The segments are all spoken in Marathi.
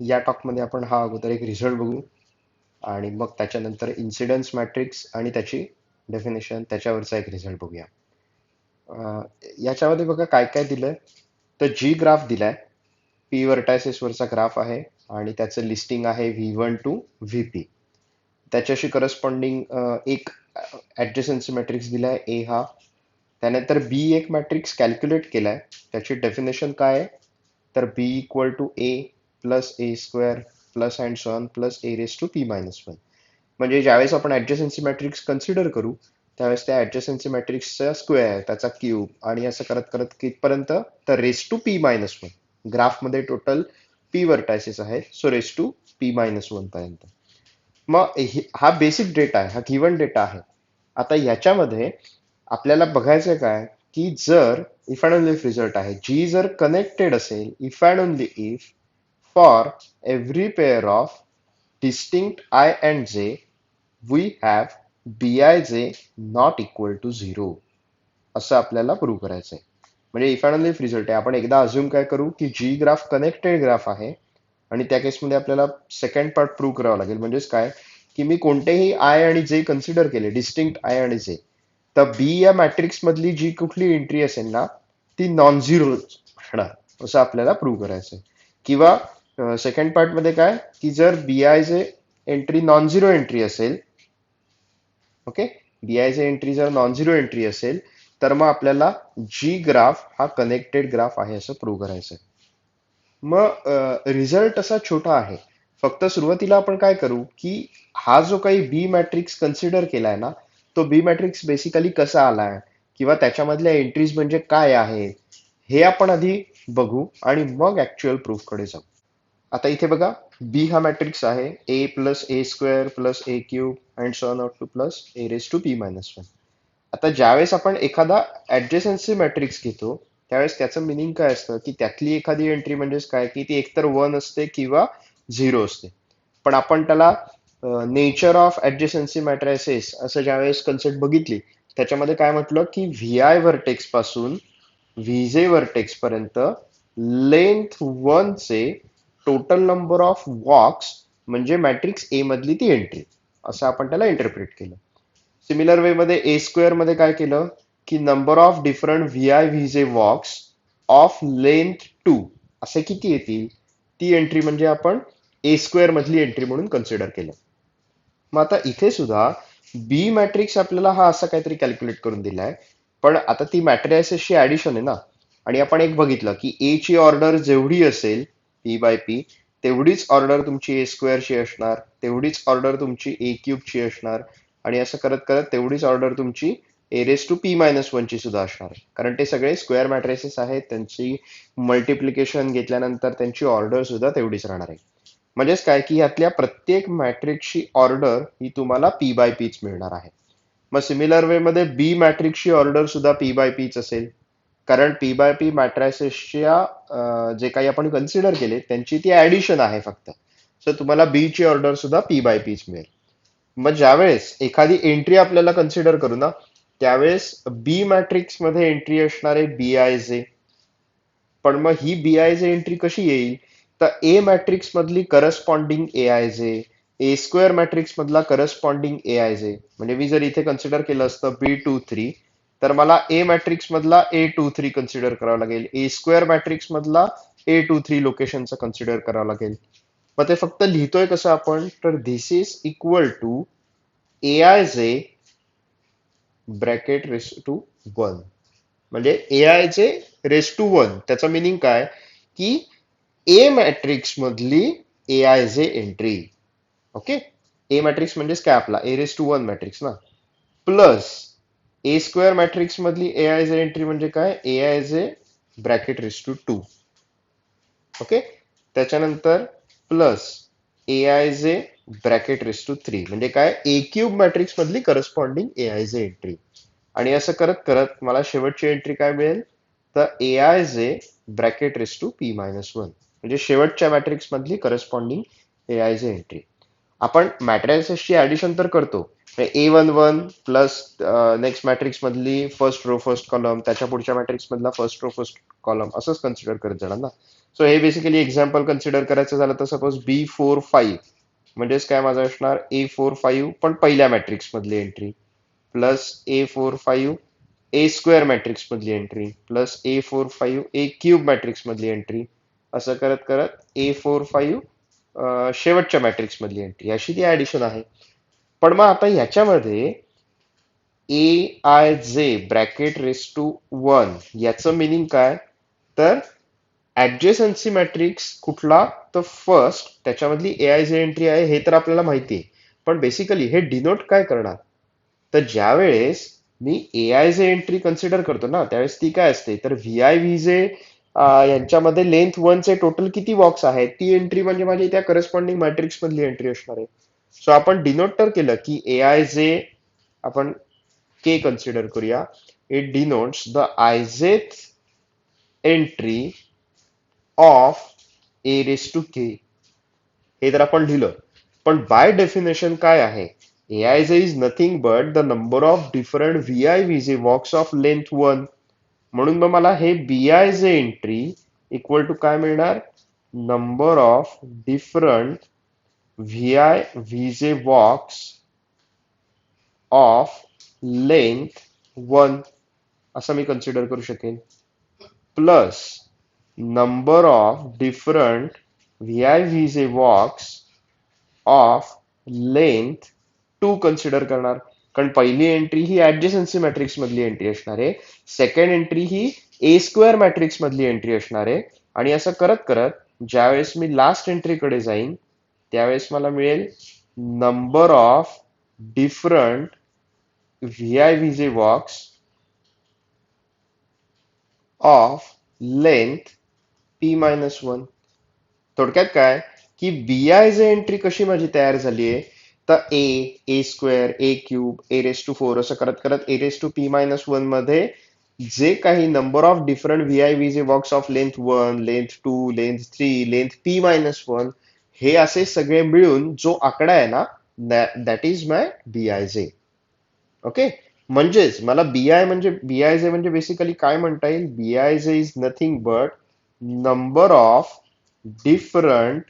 या टॉकमध्ये आपण हा अगोदर एक रिझल्ट बघू आणि मग त्याच्यानंतर इन्सिडन्स मॅट्रिक्स आणि त्याची डेफिनेशन त्याच्यावरचा एक रिझल्ट बघूया. अं, याच्यामध्ये बघा काय काय दिलंय. तर जी ग्राफ दिलाय पी व्हर्टायसेस वरचा ग्राफ आहे आणि त्याचं लिस्टिंग आहे V1 टू VP. त्याच्याशी करस्पॉन्डिंग एक ऍडजसन्सी मॅट्रिक्स दिलाय ए हा. त्यानंतर बी एक मॅट्रिक्स कॅल्क्युलेट केलाय. त्याची डेफिनेशन काय आहे, तर B equal to A plus A square plus and so on plus A raise to P-1. म्हणजे ज्यावेळेस आपण ऍडजसन्सी मॅट्रिक्स कन्सिडर करू त्यावेळेस त्या ऍडजसन्सी मॅट्रिक्सचा स्क्वेअर, त्याचा क्यूब आणि असं करत करत कितपर्यंत, तर रेस टू P-1. ग्राफमध्ये टोटल पी व्हर्टायसेस आहेत, सो रेस टू P-1 पर्यंत. मग हा बेसिक डेटा आहे, हा गिवन डेटा आहे. आता याच्यामध्ये आपल्याला बघायचं काय, की जर if and only if result आहे, जी जर कनेक्टेड असेल if and only if for every pair of distinct I and J we have Bij not equal to zero, असं आपल्याला प्रूव्ह करायचं आहे. म्हणजे if and only if result आहे. आपण एकदा अज्युम काय करू, की जी ग्राफ कनेक्टेड ग्राफ आहे आणि त्या केसमध्ये आपल्याला सेकंड पार्ट प्रूव्ह करावा लागेल. म्हणजेच काय, की मी कोणतेही आय आणि जे कन्सिडर केले, डिस्टिंक्ट आय आणि जे, तर बी या मॅट्रिक्स मधली जी कुठली एंट्री असेल ना ती नॉन झिरो असणार, असं आपल्याला प्रूव्ह करायचं आहे. किंवा सेकंड पार्ट मध्ये काय, की जर बी I J entry non zero entry असेल, okay, B I J entry जर नॉन झिरो एंट्री असेल तर मग आपल्याला जी ग्राफ हा कनेक्टेड ग्राफ आहे असं प्रूव्ह करायचं आहे. मग रिझल्ट असा छोटा आहे. फक्त सुरुवातीला आपण काय करू, की हा जो काही बी मॅट्रिक्स कन्सिडर केलाय ना, तो बी मॅट्रिक्स बेसिकली कसा आलाय किंवा त्याच्यामधल्या एंट्रीज म्हणजे काय आहेत हे आपण आधी बघू आणि मग ऍक्च्युअल प्रूफ कडे जाऊ. आता इथे बघा, बी हा मॅट्रिक्स आहे A plus A square plus A cube and so on to plus A raise to P-1. आता ज्यावेळेस आपण एखादा ऍडजसन्सी मॅट्रिक्स घेतो त्यावेळेस त्याचं मिनिंग काय असतं, की त्यातली एखादी एंट्री म्हणजेच काय, की ती एकतर 1 असते किंवा 0 असते. पण आपण त्याला नेचर ऑफ ऍडजसन्सी मॅट्रायसेस असं ज्यावेळेस कन्सेप्ट बघितली त्याच्यामध्ये काय म्हटलं, की व्ही आय व्हर्टेक्स पासून व्हीजे व्हर्टेक्स पर्यंत लेंथ 1 चे टोटल नंबर ऑफ वॉक्स म्हणजे मॅट्रिक्स ए मधली ती एंट्री, असं आपण त्याला इंटरप्रिट केलं. सिमिलर वे मध्ये ए स्क्वेअर मध्ये काय केलं, की number of different V I V J walks of length 2 असे किती येतील, ती एंट्री म्हणजे आपण ए स्क्वेअर मधली एंट्री म्हणून कन्सिडर केलं. मग आता इथे सुद्धा बी मॅट्रिक्स आपल्याला हा असा काहीतरी कॅल्क्युलेट करून दिलाय, पण आता ती मॅट्रिसेसची ऍडिशन आहे ना. आणि आपण एक बघितलं, की ए ची ऑर्डर जेवढी असेल P/P तेवढीच ऑर्डर तुमची ए स्क्वेअरची असणार, तेवढीच ऑर्डर तुमची ए क्यूबची असणार आणि असं करत करत तेवढीच ऑर्डर तुमची ए रेस टू P-1 ची सुद्धा असणार, कारण ते सगळे स्क्वेअर मॅट्रिसेस आहेत, त्यांची मल्टिप्लिकेशन घेतल्यानंतर त्यांची ऑर्डर सुद्धा तेवढीच राहणार आहे. म्हणजेच काय, की यातल्या प्रत्येक मॅट्रिक्सची ऑर्डर ही तुम्हाला P/Pच मिळणार आहे. मग सिमिलर वे मध्ये बी मॅट्रिक्सची ऑर्डर सुद्धा P/Pच असेल, कारण P/P मॅट्रायसेसच्या जे काही आपण कन्सिडर केले त्यांची ती ऍडिशन आहे फक्त. सो तुम्हाला बी ची ऑर्डर सुद्धा P/Pच मिळेल. मग ज्यावेळेस एखादी एंट्री आपल्याला कन्सिडर करू ना, त्यावेळेस बी मॅट्रिक्स मध्ये एंट्री असणार आहे Bij. पण मग ही Bij एंट्री कशी येईल, तर ए मॅट्रिक्स मधली करस्पॉन्डिंग Aij, ए स्क्वेअर मॅट्रिक्स मधला करस्पॉन्डिंग Aij. म्हणजे मी जर इथे कन्सिडर केलं असतं B23 तर मला ए मॅट्रिक्स मधला A23 कन्सिडर करावं लागेल, ए स्क्वेअर मॅट्रिक्स मधला A23 लोकेशनचं कन्सिडर करावं लागेल. मग ते फक्त लिहितोय कसं आपण, तर this is equal to Aij bracket raise to 1. म्हणजे एआय चे रेस टू 1 त्याचा मिनिंग काय, की ए मॅट्रिक्स मधली एआय जे एंट्री. ओके, ए मॅट्रिक्स म्हणजेच काय आपला ए रेस टू 1 मॅट्रिक्स ना, प्लस ए स्क्वेअर मॅट्रिक्स मधली एआय जे एंट्री म्हणजे काय, एआय जे ब्रॅकेट रेस टू 2. ओके, त्याच्यानंतर प्लस एआय जे ब्रॅकेट रेस टू 3 म्हणजे काय, ए क्यूब मॅट्रिक्स मधली करस्पॉन्डिंग एआय जे एंट्री. आणि असं करत करत मला शेवटची एंट्री काय मिळेल, तर एआय जे ब्रॅकेट रेस टू P-1 म्हणजे शेवटच्या मॅट्रिक्स मधली करस्पॉन्डिंग एआय जे एंट्री. आपण मॅट्रिसेसची ऍडिशन तर करतो, A11 प्लस नेक्स्ट मॅट्रिक्स मधली फर्स्ट रो फर्स्ट कॉलम, त्याच्या पुढच्या मॅट्रिक्स मधला फर्स्ट रो फर्स्ट कॉलम असंच कन्सिडर करत जाणार ना. सो हे बेसिकली एक्झाम्पल कन्सिडर करायचं झालं तर सपोज B45 म्हणजेच काय माझं असणार A45 पण पहिल्या मॅट्रिक्स मधली एंट्री प्लस A45 ए स्क्वेअर मॅट्रिक्स मधली एंट्री प्लस A45 ए क्यूब मॅट्रिक्स मधली एंट्री असं करत करत A45 शेवटच्या मॅट्रिक्स मधली एंट्री अशी ती ऍडिशन आहे. पण मग आता ह्याच्यामध्ये AIJ ब्रॅकेट रेस टू 1 याचं मिनिंग काय तर ऍडजेसन्सी मॅट्रिक्स कुठला तर फर्स्ट त्याच्यामधली AIJ एंट्री आहे हे तर आपल्याला माहिती आहे. पण बेसिकली हे डिनोट काय करणार तर ज्या वेळेस मी AIJ एंट्री कन्सिडर करतो ना त्यावेळेस ती काय असते तर VI VJ यांच्यामध्ये लेंथ 1 चे टोटल किती वॉक्स आहेत ती एंट्री म्हणजे माझी त्या करस्पॉन्डिंग मॅट्रिक्स मधली एंट्री असणार आहे. सो आपण डिनोट तर केलं की AIJ आपण K कन्सिडर करूया. It denotes the IJth entry of A raise to K हे तर आपण लिहिलं. पण बाय डेफिनेशन काय आहे AIJ is nothing but the number of different VI VJ walks of length 1 म्हणून मग मला हे BIJ एंट्री इक्वल टू काय मिळणार number of different VI VJ walks of length 1 असं मी कन्सिडर करू शकेन plus number of different VI VJ walks of length 2 consider करणार कारण पहिली एंट्री ही ऍडजेसन्सी मॅट्रिक्स मधली एंट्री असणार आहे सेकंड एंट्री ही ए स्क्वेअर मॅट्रिक्स मधली एंट्री असणार आहे आणि असं करत करत ज्यावेळेस मी लास्ट एंट्री कडे जाईन त्यावेळेस मला मिळेल number of different VI VJ walks of length P-1 थोडक्यात काय की BIJ एंट्री कशी माझी तयार झाली आहे तर ए स्क्वेअर ए क्यूब A⁴ असं करत करत A⁻P-1 मध्ये जे काही number of different VI VJ walks of length 1 length 2 length 3 length P-1 हे असे सगळे मिळून जो आकडा आहे ना that is my BIJ. Okay म्हणजेच मला BIJ म्हणजे बेसिकली काय म्हणता येईल BIJ is nothing but number of different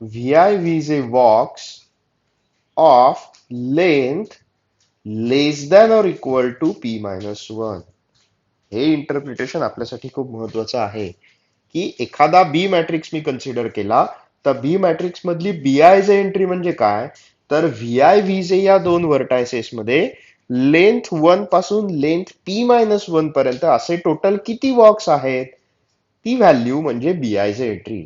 VI VJ walks of length less than और इक्वल टू P-1 हे इंटरप्रिटेशन आपल्यासाठी खूप महत्वाचं आहे की एखादा बी मॅट्रिक्स मी कन्सिडर केला तर बी मॅट्रिक्स मधली BIJ एंट्री म्हणजे काय तर VI VJ या दोन व्हर्टायसेस मध्ये लेंथ 1 पासून लेंथ P-1 पर्यंत असे टोटल किती वॉक्स आहेत ती व्हॅल्यू म्हणजे BIJ एंट्री.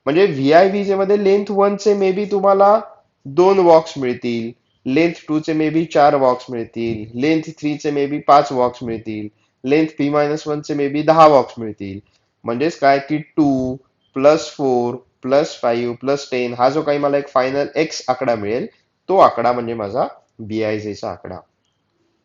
म्हणजे VI VJ मध्ये लेंथ 1 चे मे बी तुम्हाला 2 वॉक्स मिळतील लेंथ 2 चे मे बी 4 वॉक्स मिळतील लेंथ 3 चे मे बी 5 वॉक्स मिळतील लेंथ P-1 चे मे बी 10 वॉक्स मिळतील म्हणजेच काय की 2 प्लस 4 प्लस 5 प्लस 10 हा जो काही मला एक फायनल एक्स आकडा मिळेल तो आकडा म्हणजे माझा BIJ चा आकडा.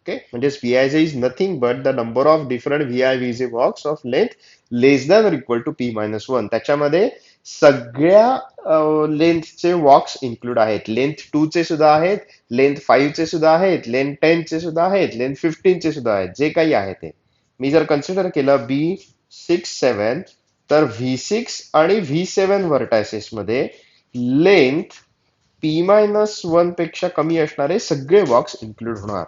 ओके म्हणजेच BIJ is nothing but the number of different VI VJ walks of length less than equal to P-1 त्याच्यामध्ये सगळ्या लेंथचे वॉक्स इन्क्लूड आहेत लेंथ 2 चे सुद्धा आहेत लेंथ 5 चे सुद्धा आहेत लेंथ 10 चे सुद्धा आहेत लेंथ 15 चे सुद्धा आहेत जे काही आहे ते मी जर कन्सिडर केलं B6-7 तर V6 आणि V7 व्हर्टायसेस मध्ये लेंथ P-1 पेक्षा कमी असणारे सगळे वॉक्स इन्क्लूड होणार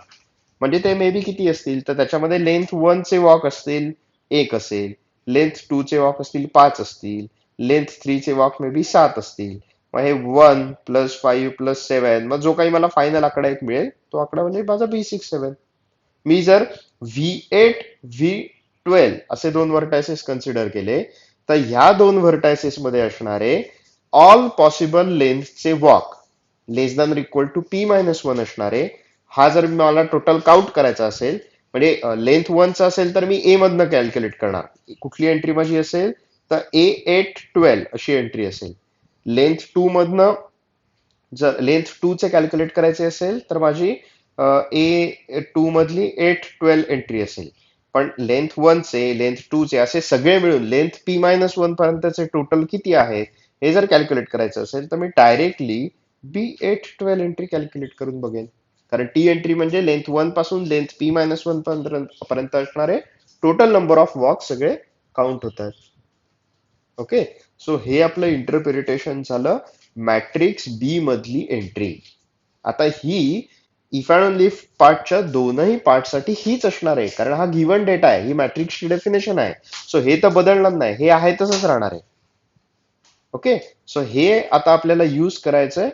म्हणजे ते मे बी किती असतील तर त्याच्यामध्ये लेंथ 1 चे वॉक असतील 1 असेल लेंथ 2 चे वॉक असतील 5 असतील लेंथ 3 चे वॉक मे बी 7 असतील मग हे 1 प्लस 5 प्लस 7 मग जो काही मला फायनल आकडा एक मिळेल तो आकडा म्हणजे माझा B6-7. मी जर V8 V12 असे दोन व्हर्टायसेस कन्सिडर केले तर ह्या दोन व्हर्टायसेस मध्ये असणारे ऑल पॉसिबल लेंथचे walk less than equal to P-1 असणारे हा जर मला टोटल काउंट करायचा असेल म्हणजे लेंथ 1 चा असेल तर मी ए मधनं कॅल्क्युलेट करणार कुठली एंट्री माझी असेल तर A8-12 अशी एंट्री असेल लेंथ 2 मधनं जर लेंथ 2 चे कॅल्क्युलेट करायचे असेल तर माझी A2 मधली 8-12 एंट्री असेल पण लेंथ 1 चे लेंथ 2 चे असे सगळे मिळून लेंथ P-1 पर्यंतचे टोटल किती आहे हे जर कॅल्क्युलेट करायचं असेल तर मी डायरेक्टली B8-12 एंट्री कॅल्क्युलेट करून बघेन कारण टी एंट्री म्हणजे लेंथ 1 पासून लेंथ P-1 पर्यंत असणारे टोटल नंबर ऑफ वॉक सगळे काउंट होतात. ओके सो हे आपलं इंटरप्रिटेशन झालं मॅट्रिक्स बी मधली एंट्री. आता ही इफ अँड ओनली पार्टच्या दोनही पार्टसाठी हीच असणार आहे, कारण हा गिव्हन डेटा आहे, ही मॅट्रिक्सची डेफिनेशन आहे. सो हे तर बदलणार नाही, हे आहे तसंच राहणार आहे. ओके. सो हे आता आपल्याला यूज करायचंय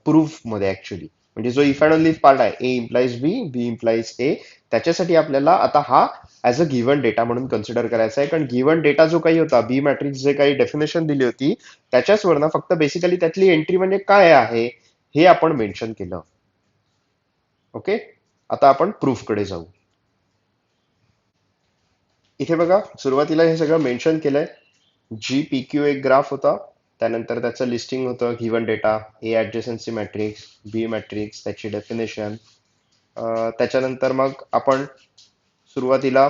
प्रूफ मध्ये ऍक्च्युली. म्हणजे जो इफ अँड ओनली पार्ट आहे, ए इम्प्लाइज बी, बी इम्प्लाइज ए, त्याच्यासाठी आपल्याला आता हा ऍज अ गिव्हन डेटा म्हणून कन्सिडर करायचा आहे. कारण गिव्हन डेटा जो काही होता, बी मॅट्रिक्स जे काही डेफिनेशन दिली होती त्याच्याच वरनं फक्त बेसिकली त्यातली एंट्री म्हणजे काय आहे हे आपण मेन्शन केलं. ओके. आता आपण प्रूफ कडे जाऊ. इथे बघा, सुरुवातीला हे सगळं मेन्शन केलंय. जी पी क्यू एक ग्राफ होता, त्यानंतर त्याचं लिस्टिंग होतं, given data, A adjacency matrix, B matrix, त्याची डेफिनेशन. त्याच्यानंतर मग आपण सुरुवातीला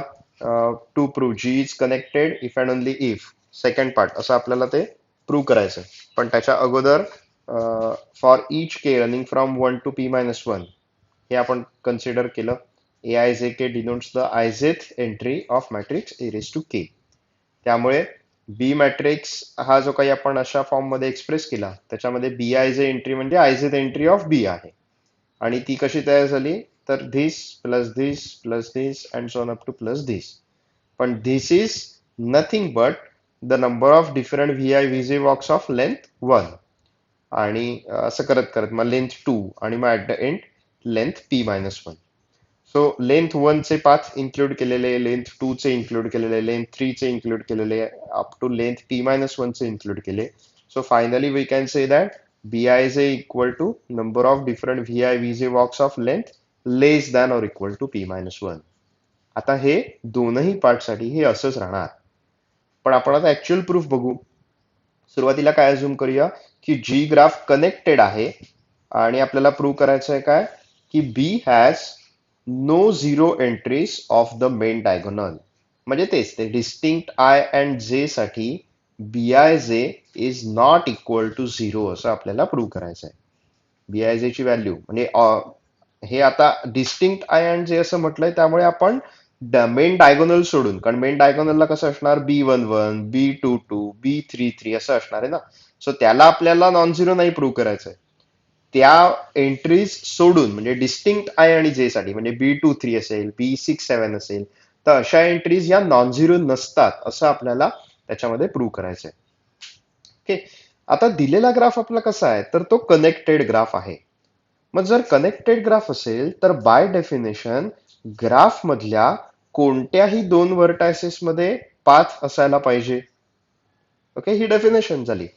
to prove G is connected if and only if, second part असं आपल्याला ते प्रूव्ह करायचं. पण त्याच्या अगोदर for each K running from 1 to p-1 हे आपण कन्सिडर केलं. A I J K denotes the IJth entry of matrix A raise to K. त्यामुळे बी मॅट्रिक्स हा जो काही आपण अशा फॉर्म मध्ये एक्सप्रेस केला, त्याच्यामध्ये बी आय जे एंट्री म्हणजे आयझेथ एंट्री ऑफ बी आहे. आणि ती कशी तयार झाली, तर this plus this and so on up to plus this. पण this is nothing but the number of different V I V J walks of length 1, आणि असं करत करत मग लेंथ 2, आणि मग at the end length p-1. So length 1 चे पाथ इन्क्लूड केलेले, लेंथ 2 चे इन्क्लूड केलेले, लेंथ 3 चे इन्क्लूड केलेले, अप टू लेंथ p-1 चे इन्क्लूड केले. So finally we can say that bi is equal to number of different vi vj walks of length less than or equal to p-1. आता हे दोनही पार्ट साठी हे असंच राहणार. पण आपण आता ऍक्च्युअल प्रूफ बघू. सुरुवातीला काय अज्युम करूया की जी ग्राफ कनेक्टेड आहे, आणि आपल्याला प्रूव्ह करायचं आहे काय, की B has no zero entries of the main diagonal. म्हणजे तेच ते डिस्टिंक्ट आय अँड जे साठी B I J is not equal to zero असं आपल्याला प्रूव्ह करायचं आहे. बी आय जे ची व्हॅल्यू म्हणजे हे आता डिस्टिंक्ट आय अँड जे असं म्हटलंय, त्यामुळे आपण मेन डायगोनल सोडून, कारण मेन डायगोनलला कसं असणार, b11, b22, b33 असं असणार आहे ना. सो त्याला आपल्याला नॉन झिरो नाही प्रूव्ह करायचंय. त्या एंट्रीज सोडून, म्हणजे डिस्टिंक्ट आय आणि जे साठी, म्हणजे b23 असेल, b67 असेल, तर अशा एंट्रीज या नॉन झिरो नसतात असं आपल्याला त्याच्यामध्ये प्रूव्ह करायचंय. ओके. आता दिलेला ग्राफ आपला कसा आहे, तर तो कनेक्टेड ग्राफ आहे. मग जर कनेक्टेड ग्राफ असेल तर बाय डेफिनेशन ग्राफ मधल्या कोणत्याही दोन व्हर्टायसेस मध्ये पाथ असायला पाहिजे. ओके, ही डेफिनेशन झाली.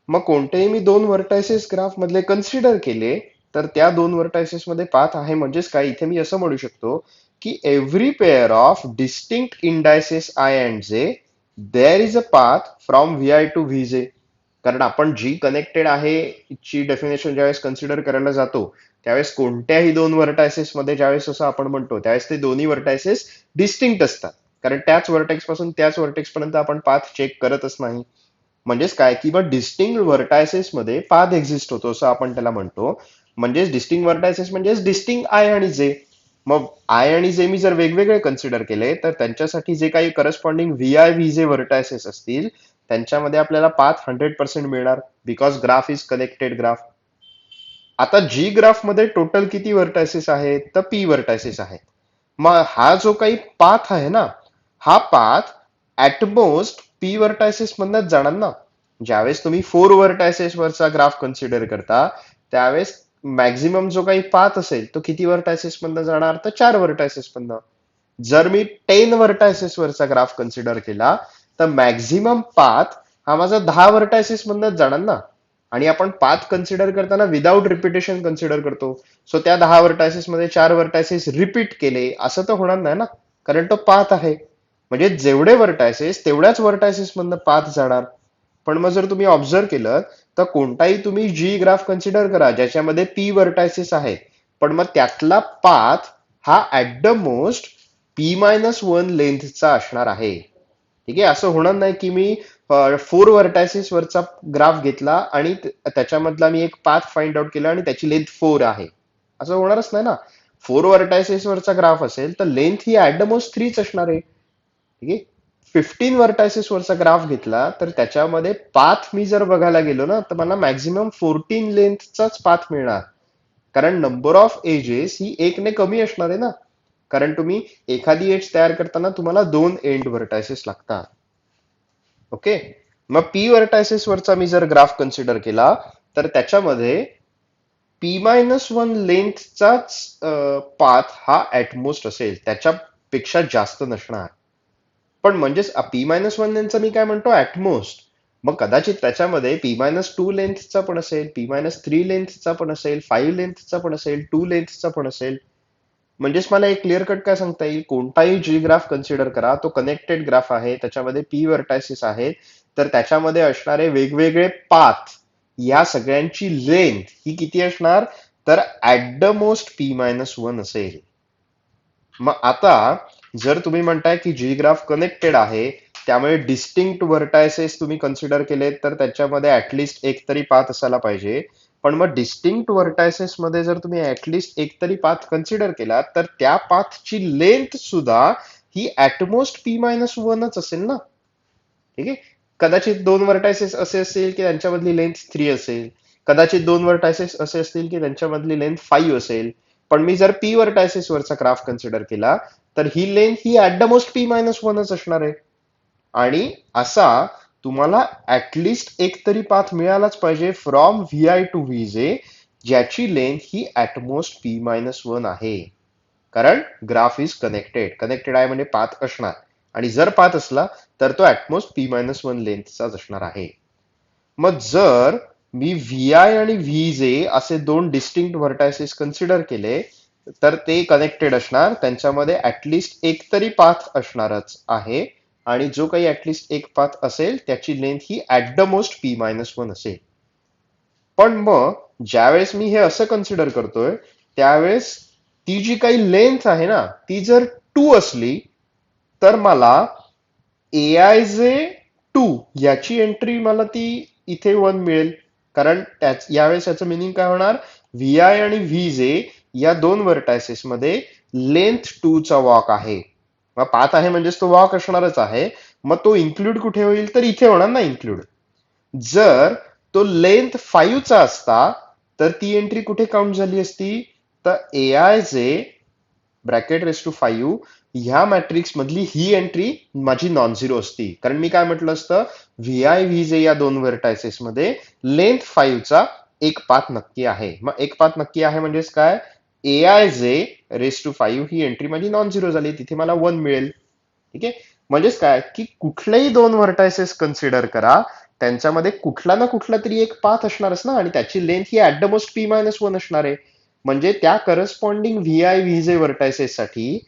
मग कोणतेही मी दोन व्हर्टायसेस ग्राफ मधले कन्सिडर केले, तर त्या दोन व्हर्टायसेस मध्ये पाथ आहे. म्हणजेच काय, इथे मी असं म्हणू शकतो की every pair of distinct indices I and J, there is a path from V I to V J. कारण आपण जी कनेक्टेड आहे ची डेफिनेशन ज्यावेळेस कन्सिडर करायला जातो, त्यावेळेस कोणत्याही दोन व्हर्टायसेस मध्ये ज्यावेळेस असं आपण म्हणतो, त्यावेळेस ते दोन्ही व्हर्टायसेस डिस्टिंक्ट असतात. कारण त्याच व्हर्टेक्स पासून त्याच व्हर्टेक्स पर्यंत आपण पाथ चेक करतच नाही. म्हणजेच काय, की मग डिस्टिंक्ट व्हर्टायसेस मध्ये पाथ एक्झिस्ट होतो असं आपण त्याला म्हणतो. म्हणजेच डिस्टिंक्ट व्हर्टायसेस म्हणजे डिस्टिंक्ट आय आणि जे. मग आय आणि जे मी जर वेगवेगळे कन्सिडर केले, तर त्यांच्यासाठी जे काही करस्पॉन्डिंग व्ही आय व्ही जे व्हर्टायसेस असतील, त्यांच्यामध्ये आपल्याला पाथ 100% मिळणार, because graph is connected graph. आता जी ग्राफ मध्ये टोटल किती व्हर्टायसेस आहेत, तर पी व्हर्टायसेस आहेत. मग हा जो काही पाथ आहे ना, हा पाथ ऍटमोस्ट पी व्हर्टायसेस मधनच जाणार ना. ज्यावेळेस तुम्ही 4 व्हर्टायसेस वरचा ग्राफ कन्सिडर करता, त्यावेळेस मॅक्झिमम जो काही पाथ असेल तो किती व्हर्टायसेस मधनं जाणार, तर 4 व्हर्टायसेस मधनं. जर मी 10 व्हर्टायसेस वरचा ग्राफ कन्सिडर केला, तर मॅक्झिमम पाथ हा माझा 10 व्हर्टायसेस मधनच जाणार ना. आणि आपण पाथ कन्सिडर करताना विदाऊट रिपिटेशन कन्सिडर करतो. सो त्या 10 व्हर्टायसेस मध्ये 4 व्हर्टायसेस रिपीट केले असं तर होणार नाही ना, कारण तो पाथ आहे. म्हणजे जेवढे व्हर्टायसेस तेवढ्याच व्हर्टायसेस मधनं पाथ जाणार. पण मग जर तुम्ही ऑब्झर्व केलं, तर कोणताही तुम्ही जी ग्राफ कन्सिडर करा ज्याच्यामध्ये पी व्हर्टायसेस आहेत, पण मग त्यातला पाथ हा ऍट द मोस्ट p-1 लेंथचा असणार आहे. ठीक आहे. असं होणार नाही की मी 4 व्हर्टायसेस वरचा ग्राफ घेतला आणि त्याच्यामधला मी एक पाथ फाइंड आउट केला आणि त्याची लेंथ 4 आहे. असं होणारच नाही ना. 4 व्हर्टायसेस वरचा ग्राफ असेल तर लेंथ ही ऍट द मोस्ट 3 असणार आहे. ठीक आहे. 15 व्हर्टायसेस वरचा ग्राफ घेतला तर त्याच्यामध्ये पाथ मी जर बघायला गेलो ना तर मला मॅक्झिमम 14 लेंथचाच पाथ मिळणार. कारण नंबर ऑफ एजेस ही एकने कमी असणार आहे ना. कारण तुम्ही एखादी एज तयार करताना तुम्हाला 2 एंड व्हर्टायसेस लागतात. ओके. मग पी व्हर्टायसेस वरचा मी जर ग्राफ कन्सिडर केला तर त्याच्यामध्ये P-1 लेंथचाच पाथ हा ऍटमोस्ट असेल, त्याच्यापेक्षा जास्त नसणार. पण म्हणजेच P-1 लेंथचा मी काय म्हणतो ऍटमोस्ट. मग कदाचित त्याच्यामध्ये P-2 लेंथचा पण असेल, P-3 लेंथचा पण असेल, 5 लेंथचा पण असेल, 2 लेंथचा पण असेल. म्हणजेच मला एक क्लिअर कट काय सांगता येईल, कोणताही जी ग्राफ कन्सिडर करा तो कनेक्टेड ग्राफ आहे, त्याच्यामध्ये पी व्हर्टायसिस आहेत, तर त्याच्यामध्ये असणारे वेगवेगळे पाथ या सगळ्यांची लेंथ ही किती असणार, तर ऍट द मोस्ट P-1 असेल. मग आता जर तुम्ही म्हणताय की जी ग्राफ कनेक्टेड आहे त्यामुळे डिस्टिंक्ट व्हर्टायसेस तुम्ही कन्सिडर केले तर त्याच्यामध्ये ऍटलिस्ट एक तरी पाथ असायला पाहिजे. पण मग डिस्टिंक्ट व्हर्टायसेस मध्ये जर तुम्ही ऍटलिस्ट एक तरी पाथ कन्सिडर केला तर त्या पाथची लेंथ सुद्धा ही ऍटमोस्ट P-1च असेल ना. ठीक आहे. कदाचित दोन व्हर्टायसेस असे असतील की त्यांच्यामधली लेंथ 3 असेल, कदाचित दोन व्हर्टायसेस असे असतील की त्यांच्यामधली लेंथ 5 असेल. पण मी जर पी व्हर्टायसेस वरचा ग्राफ कन्सिडर केला तर ही लेंथ ही ऍट द मोस्ट P-1च असणार आहे. आणि असा तुम्हाला ऍटलिस्ट एक तरी पाथ मिळालाच पाहिजे फ्रॉम व्हीआय टू व्हीजे ज्याची लेंथ ही ऍटमोस्ट P-1 आहे. कारण ग्राफ इज कनेक्टेड. कनेक्टेड आहे म्हणजे पाथ असणार. आणि जर पाथ असला तर तो ऍटमोस्ट P-1 लेंथचाच असणार आहे. मग जर मी व्ही आय आणि व्ही जे असे दोन डिस्टिंक्ट व्हर्टायसेस कन्सिडर केले तर ते कनेक्टेड असणार, त्यांच्यामध्ये ऍटलिस्ट एक तरी पाथ असणारच आहे. आणि जो काही ऍटलिस्ट एक पाथ असेल त्याची लेंथ ही ऍट द मोस्ट P-1 असेल. पण मग ज्यावेळेस मी हे असं कन्सिडर करतोय त्यावेळेस ती जी काही लेंथ आहे ना ती जर 2 असली तर मला ए आय जे 2 याची एंट्री मला ती इथे 1 मिळेल. कारण यावेळेस याचं मिनिंग काय होणार, व्ही आय आणि व्ही जे या दोन व्हर्टायसेस मध्ये लेंथ 2 चा वॉक आहे. मग पाथ आहे म्हणजेच तो वॉक असणारच आहे. मग तो इन्क्लूड कुठे होईल, तर इथे होणार ना इन्क्लूड. जर तो लेंथ 5 चा असता तर ती एंट्री कुठे काउंट झाली असती, तर ए आय जे ब्रॅकेट रेस टू 5 ह्या मॅट्रिक्स मधली ही एंट्री माझी नॉन झिरो असती. कारण मी काय म्हटलं असतं, व्ही आय व्ही जे या दोन व्हर्टायसेस मध्ये लेंथ 5 चा एक पाथ नक्की आहे. मग एक पाथ नक्की आहे म्हणजेच काय, ए आय जे रेस टू 5 ही एंट्री माझी नॉन झिरो झाली, तिथे मला 1 मिळेल. ठीक आहे. म्हणजेच काय की कुठलेही दोन व्हर्टायसेस कन्सिडर करा, त्यांच्यामध्ये कुठला ना कुठला तरी एक पाथ असणारच ना, आणि त्याची लेंथ ही ऍट द मोस्ट P-1 असणार आहे. म्हणजे त्या करस्पॉन्डिंग व्ही आय व्ही जे व्हर्टायसेस साठी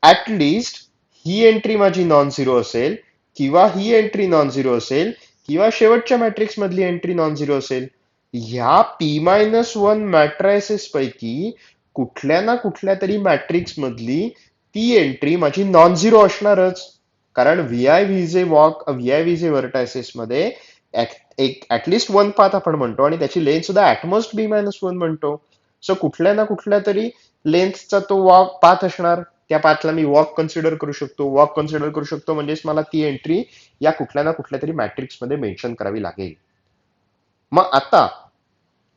ऍटलिस्ट ही एंट्री माझी नॉन झिरो असेल, किंवा ही एंट्री नॉन झिरो असेल, किंवा शेवटच्या मॅट्रिक्स मधली एंट्री नॉन झिरो असेल. ह्या P-1 मॅट्रायसेस पैकी कुठल्या ना कुठल्या तरी मॅट्रिक्स मधली ती एंट्री माझी नॉन झिरो असणारच. कारण व्ही आय व्ही जे व्ही आय व्ही जे व्हर्टायसेस मध्ये एक ऍटलिस्ट 1 पाथ आपण म्हणतो आणि त्याची लेंथ सुद्धा ऍटमोस्ट P-1 म्हणतो. सो कुठल्या ना कुठल्या तरी लेंथचा तो वॉक पाथ असणार. त्या पाथला मी वॉक कन्सिडर करू शकतो. वॉक कन्सिडर करू शकतो म्हणजेच मला ती एंट्री या कुठल्या ना कुठल्या तरी मॅट्रिक्स मध्ये मेन्शन करावी लागेल. मग आता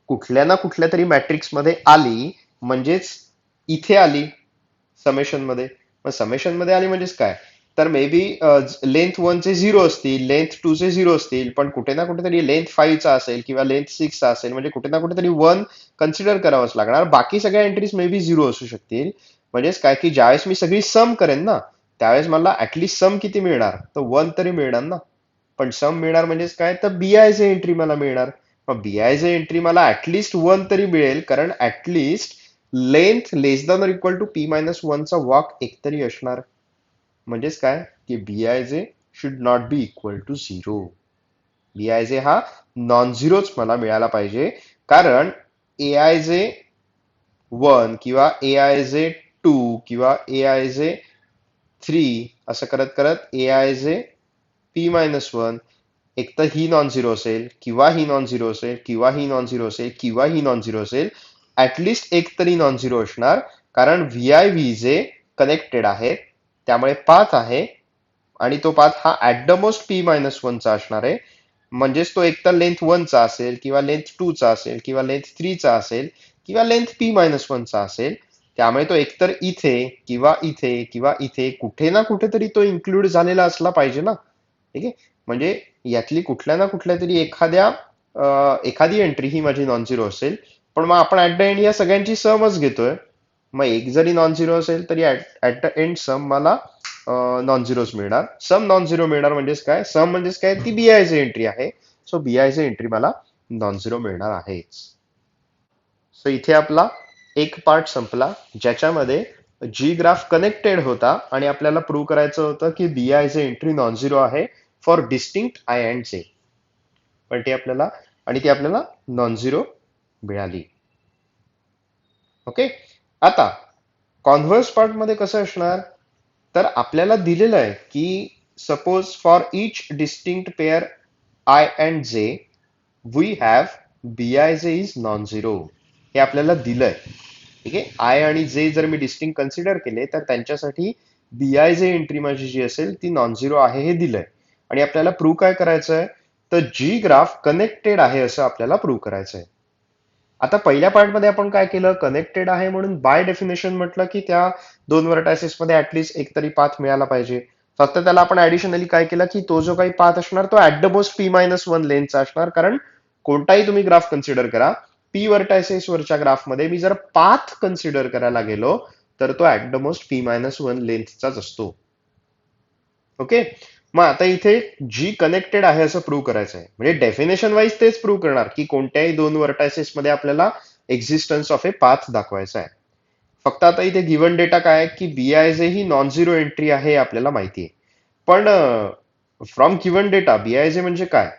कुठल्या ना कुठल्या तरी मॅट्रिक्स मध्ये आली म्हणजेच इथे आली समेशन मध्ये. मग समेशन मध्ये आली म्हणजेच काय, तर मे बी लेंथ 1 चे 0 असतील, लेंथ 2 चे 0 असतील, पण कुठे ना कुठेतरी लेंथ 5 चा असेल किंवा लेंथ 6 चा असेल, म्हणजे कुठे ना कुठेतरी 1 कन्सिडर करावंच लागणार. बाकी सगळ्या एंट्रीज मे बी 0 असू शकतील. म्हणजेच काय की ज्यावेळेस मी सगळी सम करेन ना त्यावेळेस मला ऍटलिस्ट सम किती मिळणार, तर 1 तरी मिळणार ना. पण सम मिळणार म्हणजेच काय, तर बीआय जे एंट्री मला मिळणार. मग बीआय जे एंट्री मला ऍटलिस्ट 1 तरी मिळेल, कारण at least length less than or equal to P-1 चा वॉक एकतरी असणार. म्हणजेच काय की BI J should not be equal to 0. BI J हा नॉन झिरोच मला मिळाला पाहिजे. कारण ए आय जे 1 किंवा ए आय जे 2 किंवा ए आय जे 3 असं करत करत ए आय जे P-1 एक तर ही नॉन झिरो असेल, किंवा ही नॉन झिरो असेल, किंवा ही नॉन झिरो असेल, किंवा ही नॉन झिरो असेल. ऍटलिस्ट एक तरी नॉन झिरो असणार. कारण V I V J connected आहेत त्यामुळे पाथ आहे आणि तो पाथ हा at the most P minus वनचा असणार आहे. म्हणजेच तो एकतर लेंथ वनचा असेल किंवा लेंथ टूचा असेल किंवा लेंथ थ्रीचा असेल किंवा लेंथ पी मायनस वनचा असेल. त्यामुळे तो एकतर इथे किंवा इथे किंवा इथे कुठे ना कुठेतरी तो इन्क्लूड झालेला असला पाहिजे ना. ठीक आहे. म्हणजे यातली कुठल्या ना कुठल्या तरी एखादी एंट्री ही माझी नॉन झिरो असेल. पण मग आपण ऍट द एंड या सगळ्यांची समच घेतोय. मग एक जरी नॉन झिरो असेल तरी ऍट द एंड सम मला नॉन झिरोच मिळणार. सम नॉन झिरो मिळणार म्हणजेच काय, सम म्हणजेच काय, ती बीआयची एंट्री आहे. सो बीआयची एंट्री मला नॉन झिरो मिळणार आहे. सो इथे आपला एक पार्ट संपला ज्याच्यामध्ये जी ग्राफ कनेक्टेड होता आणि आपल्याला प्रूव्ह करायचं होतं की बीआयचे एंट्री नॉन झिरो आहे for distinct I and J. पण ती आपल्याला नॉन झिरो मिळाली. ओके. आता कॉन्व्हर्स पार्ट मध्ये कसं असणार, तर आपल्याला दिलेलं आहे की suppose for each distinct pair I and J we have BIJ is non zero. हे आपल्याला दिलंय. ठीक आहे. आय आणि जे जर मी डिस्टिंक्ट कन्सिडर केले तर त्यांच्यासाठी बीआयजे एंट्री माझी जी असेल ती नॉन झिरो आहे हे दिलंय. आणि आपल्याला प्रूव्ह काय करायचं आहे, तर जी ग्राफ कनेक्टेड आहे असं आपल्याला प्रूव्ह करायचं आहे. आता पहिल्या पार्टमध्ये आपण काय केलं, कनेक्टेड आहे म्हणून बाय डेफिनेशन म्हटलं की त्या दोन व्हर्टायसेस मध्ये ऍटलीस्ट एक तरी पाथ मिळाला पाहिजे. फक्त त्याला आपण ऍडिशनली काय केलं की तो जो काही पाथ असणार तो at the most P minus one लेनचा असणार. कारण कोणताही तुम्ही ग्राफ कन्सिडर करा, पी व्हर्टायसेस वरच्या ग्राफमध्ये मी जर पाथ कन्सिडर करायला गेलो तर तो at the most P minus one लेंथचाच असतो. ओके. मग आता इथे जी कनेक्टेड आहे असं प्रूव्ह करायचं आहे. म्हणजे डेफिनेशन वाईज तेच प्रूव्ह करणार की कोणत्याही दोन व्हर्टायसेस मध्ये आपल्याला एक्झिस्टन्स ऑफ ए पाथ दाखवायचा आहे. फक्त आता इथे गिव्हन डेटा काय आहे की बीआयजे ही नॉन झिरो एंट्री आहे हे आपल्याला माहिती आहे. पण फ्रॉम गिव्हन डेटा बीआयजे म्हणजे काय,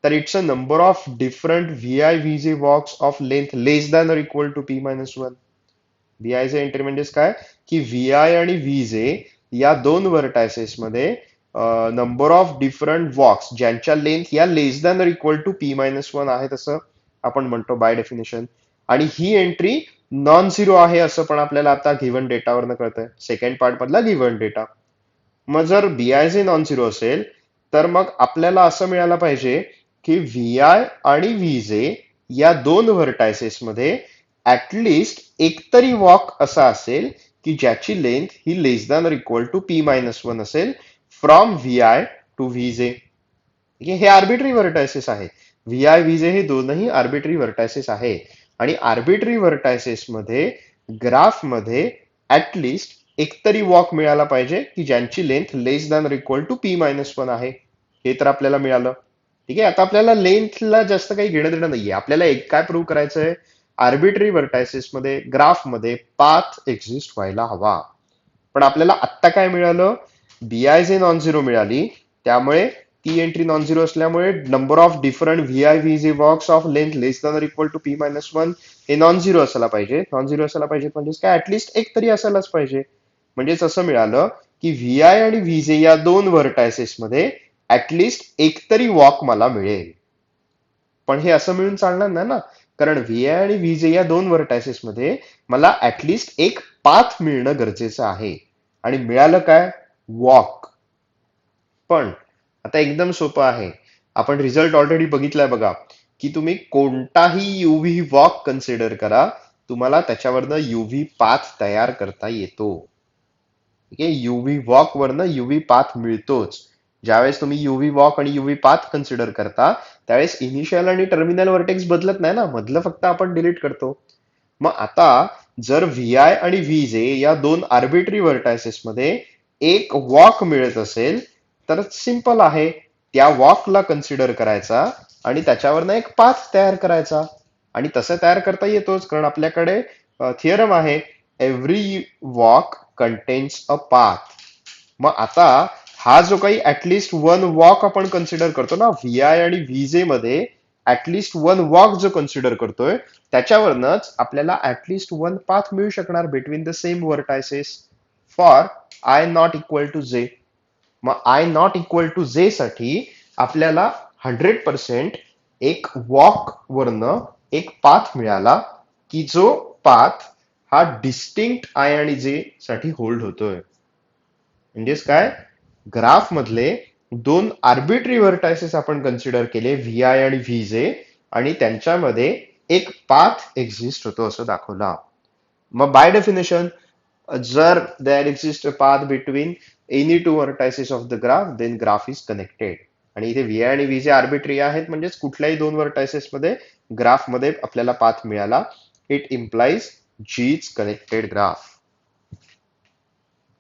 तर it's a number of different V I V J walks of length less than और equal to P minus one. व्हीआयचे एंट्री म्हणजेच काय की व्ही आय आणि व्ही जे या दोन व्हर्टायसेस मध्ये नंबर ऑफ डिफरंट वॉक्स ज्यांच्या लेंथ या लेस दॅन और equal to P minus one आहे तसं आपण म्हणतो बाय डेफिनेशन. आणि ही एंट्री नॉन झिरो आहे असं पण आपल्याला आता गिव्हन डेटावरनं कळतंय, सेकंड पार्ट मधला गिव्हन डेटा. मग जर बीआयजे नॉन झिरो असेल तर मग आपल्याला असं मिळालं पाहिजे की व्ही आय आणि व्ही जे या दोन व्हर्टायसेस मध्ये ऍटलिस्ट एकतरी वॉक असा असेल की ज्याची लेंथ ही less than equal to P minus one असेल from V I to V J. हे आर्बिटरी व्हर्टायसेस आहे. व्ही आय व्ही जे हे दोनही आर्बिटरी व्हर्टायसेस आहे. आणि आर्बिटरी व्हर्टायसेस मध्ये ग्राफ मध्ये ऍटलिस्ट एकतरी वॉक मिळाला पाहिजे की ज्यांची length less than equal to P minus one आहे. हे तर आपल्याला मिळालं. ठीक आहे. आता आपल्याला लेंथला जास्त काही घेणं देणं नाहीये. आपल्याला एक काय प्रूव्ह करायचंय, आर्बिटरी व्हर्टायसेस मध्ये ग्राफ मध्ये पाथ एक्झिस्ट व्हायला हवा. पण आपल्याला आत्ता काय मिळालं, बीआयजे नॉन झिरो मिळाली. त्यामुळे ती एंट्री नॉन झिरो असल्यामुळे number of different V I V J walks of length less than equal to P minus one हे नॉन झिरो असायला पाहिजे. नॉन झिरो असायला पाहिजे म्हणजेच काय, ऍटलिस्ट एक तरी असायलाच पाहिजे. म्हणजेच असं मिळालं की व्ही आय आणि व्ही जे या दोन व्हर्टायसेस मध्ये ऍटलिस्ट एक तरी वॉक मला मिळेल. पण हे असं मिळून चालणार नाही ना, कारण व्ही आय आणि व्ही जे या दोन व्हर्टायसेस मध्ये मला ऍटलिस्ट एक पाथ मिळणं गरजेचं आहे. आणि मिळालं काय, वॉक. पण आता एकदम सोपं आहे. आपण रिझल्ट ऑलरेडी बघितलाय बघा की तुम्ही कोणताही युव्ही वॉक कन्सिडर करा, तुम्हाला त्याच्यावरनं युव्ही पाथ तयार करता येतो. ठीक आहे. युव्ही वॉक वरनं युव्ही पाथ मिळतोच. ज्यावेळेस तुम्ही युव्ही वॉक आणि युव्ही पाथ कन्सिडर करता त्यावेळेस इनिशियल आणि टर्मिनल व्हर्टेक्स बदलत नाही ना, मधलं फक्त आपण डिलीट करतो. मग आता जर व्ही आय आणि व्ही जे या दोन आर्बिटरी व्हर्टायसेस मध्ये एक वॉक मिळत असेल तर सिंपल आहे, त्या वॉकला कन्सिडर करायचा आणि त्याच्यावरनं एक पाथ तयार करायचा. आणि तसं तयार करता येतोच कारण आपल्याकडे थिअरम आहे, every walk contains a path. मग आता हा जो काही ऍटलिस्ट वन वॉक आपण कन्सिडर करतो ना व्ही आय आणि व्ही जे मध्ये, ऍटलिस्ट वन वॉक जो कन्सिडर करतोय त्याच्यावरनच आपल्याला ऍटलिस्ट वन पाथ मिळू शकणार between the same vertices for I not equal to J. मग आय नॉट इक्वल टू जे साठी आपल्याला 100% एक वॉक वरनं एक पाथ मिळाला की जो पाथ हा डिस्टिंक्ट आय आणि जे साठी होल्ड होतोय. म्हणजेच काय, ग्राफ मधले दोन आर्बिट्री व्हर्टायसेस आपण कन्सिडर केले, व्ही आय आणि व्ही जे, आणि त्यांच्यामध्ये एक पाथ एक्झिस्ट होतो असं दाखवला. मग बाय डेफिनेशन, जर there exist a path between any two vertices of the graph, then graph is connected. आणि इथे व्ही आणि व्ही जे आर्बिट्री आहेत, म्हणजेच कुठल्याही दोन व्हर्टायसेस मध्ये ग्राफ मध्ये आपल्याला पाथ मिळाला. It implies G is connected graph.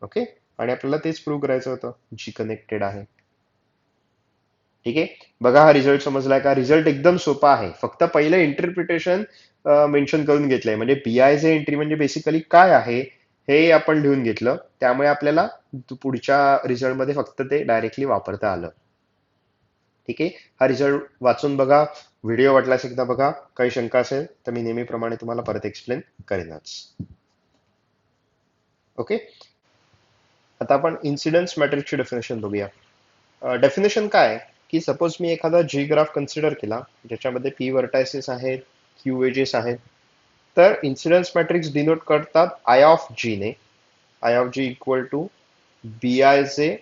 Okay, आणि आपल्याला तेच प्रूव्ह करायचं होतं, जी कनेक्टेड आहे. ठीक आहे, बघा हा रिझल्ट समजलाय का? रिझल्ट एकदम सोपा आहे, फक्त पहिलं इंटरप्रिटेशन मेन्शन करून घेतलंय. म्हणजे पीआयचे एंट्री म्हणजे बेसिकली काय आहे हे आपण लिहून घेतलं, त्यामुळे आपल्याला पुढच्या रिझल्ट मध्ये फक्त ते डायरेक्टली वापरता आलं. ठीक आहे, हा रिझल्ट वाचून बघा, व्हिडिओ वाटल्यास एकदा बघा. काही शंका असेल तर मी नेहमीप्रमाणे तुम्हाला परत एक्सप्लेन करेनच. ओके, आता आपण इन्सिडन्स मॅट्रिक्सची डेफिनेशन बघूया. डेफिनेशन काय आहे की सपोज मी एखादा जी ग्राफ कन्सिडर केला, ज्याच्यामध्ये पी व्हर्टायसेस आहेत, क्यू एजेस आहेत. तर इन्सिडन्स मॅट्रिक्स डिनोट करतात आय ऑफ जी ने. I of G equal to B I J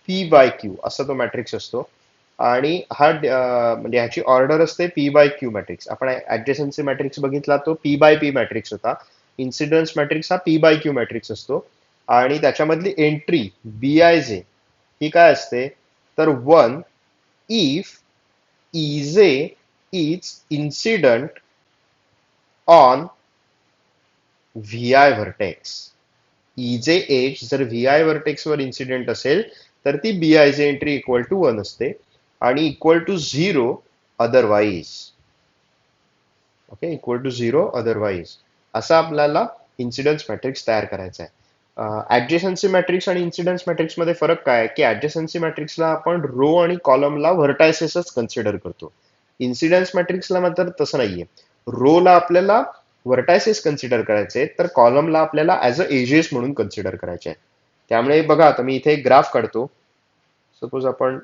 P by Q असा तो मॅट्रिक्स असतो. आणि हा म्हणजे ह्याची ऑर्डर असते पी बाय क्यू मॅट्रिक्स. आपण ऍडजसन्सी मॅट्रिक्स बघितला, तो पी बाय पी मॅट्रिक्स होता. इन्सिडन्स मॅट्रिक्स हा पी बाय क्यू मॅट्रिक्स असतो. आणि त्याच्यामधली एंट्री बी आय जे ही काय असते, तर 1 if EJ is incident on V I vertex. EJ edge जर व्ही आय व्हर्टेक्स वर इन्सिडेंट असेल तर ती B I J entry equal to 1 असते, आणि equal to 0 otherwise. Okay, equal to 0 otherwise असा आपल्याला इन्सिडन्स मॅट्रिक्स तयार करायचा आहे. ऍडजेसन्सी मॅट्रिक्स आणि इन्सिडन्स मॅट्रिक्स मध्ये फरक काय आहे की ऍडजेसन्सी मॅट्रिक्सला आपण रो आणि कॉलमला व्हर्टायसेसच कन्सिडर करतो. इन्सिडन्स मॅट्रिक्सला मात्र तसं नाहीये. रो ला आपल्याला व्हर्टायसेस कन्सिडर करायचे, तर कॉलमला आपल्याला ऍज अ एजेस म्हणून कन्सिडर करायचे आहे. त्यामुळे बघा, आता मी इथे एक ग्राफ काढतो. सपोज आपण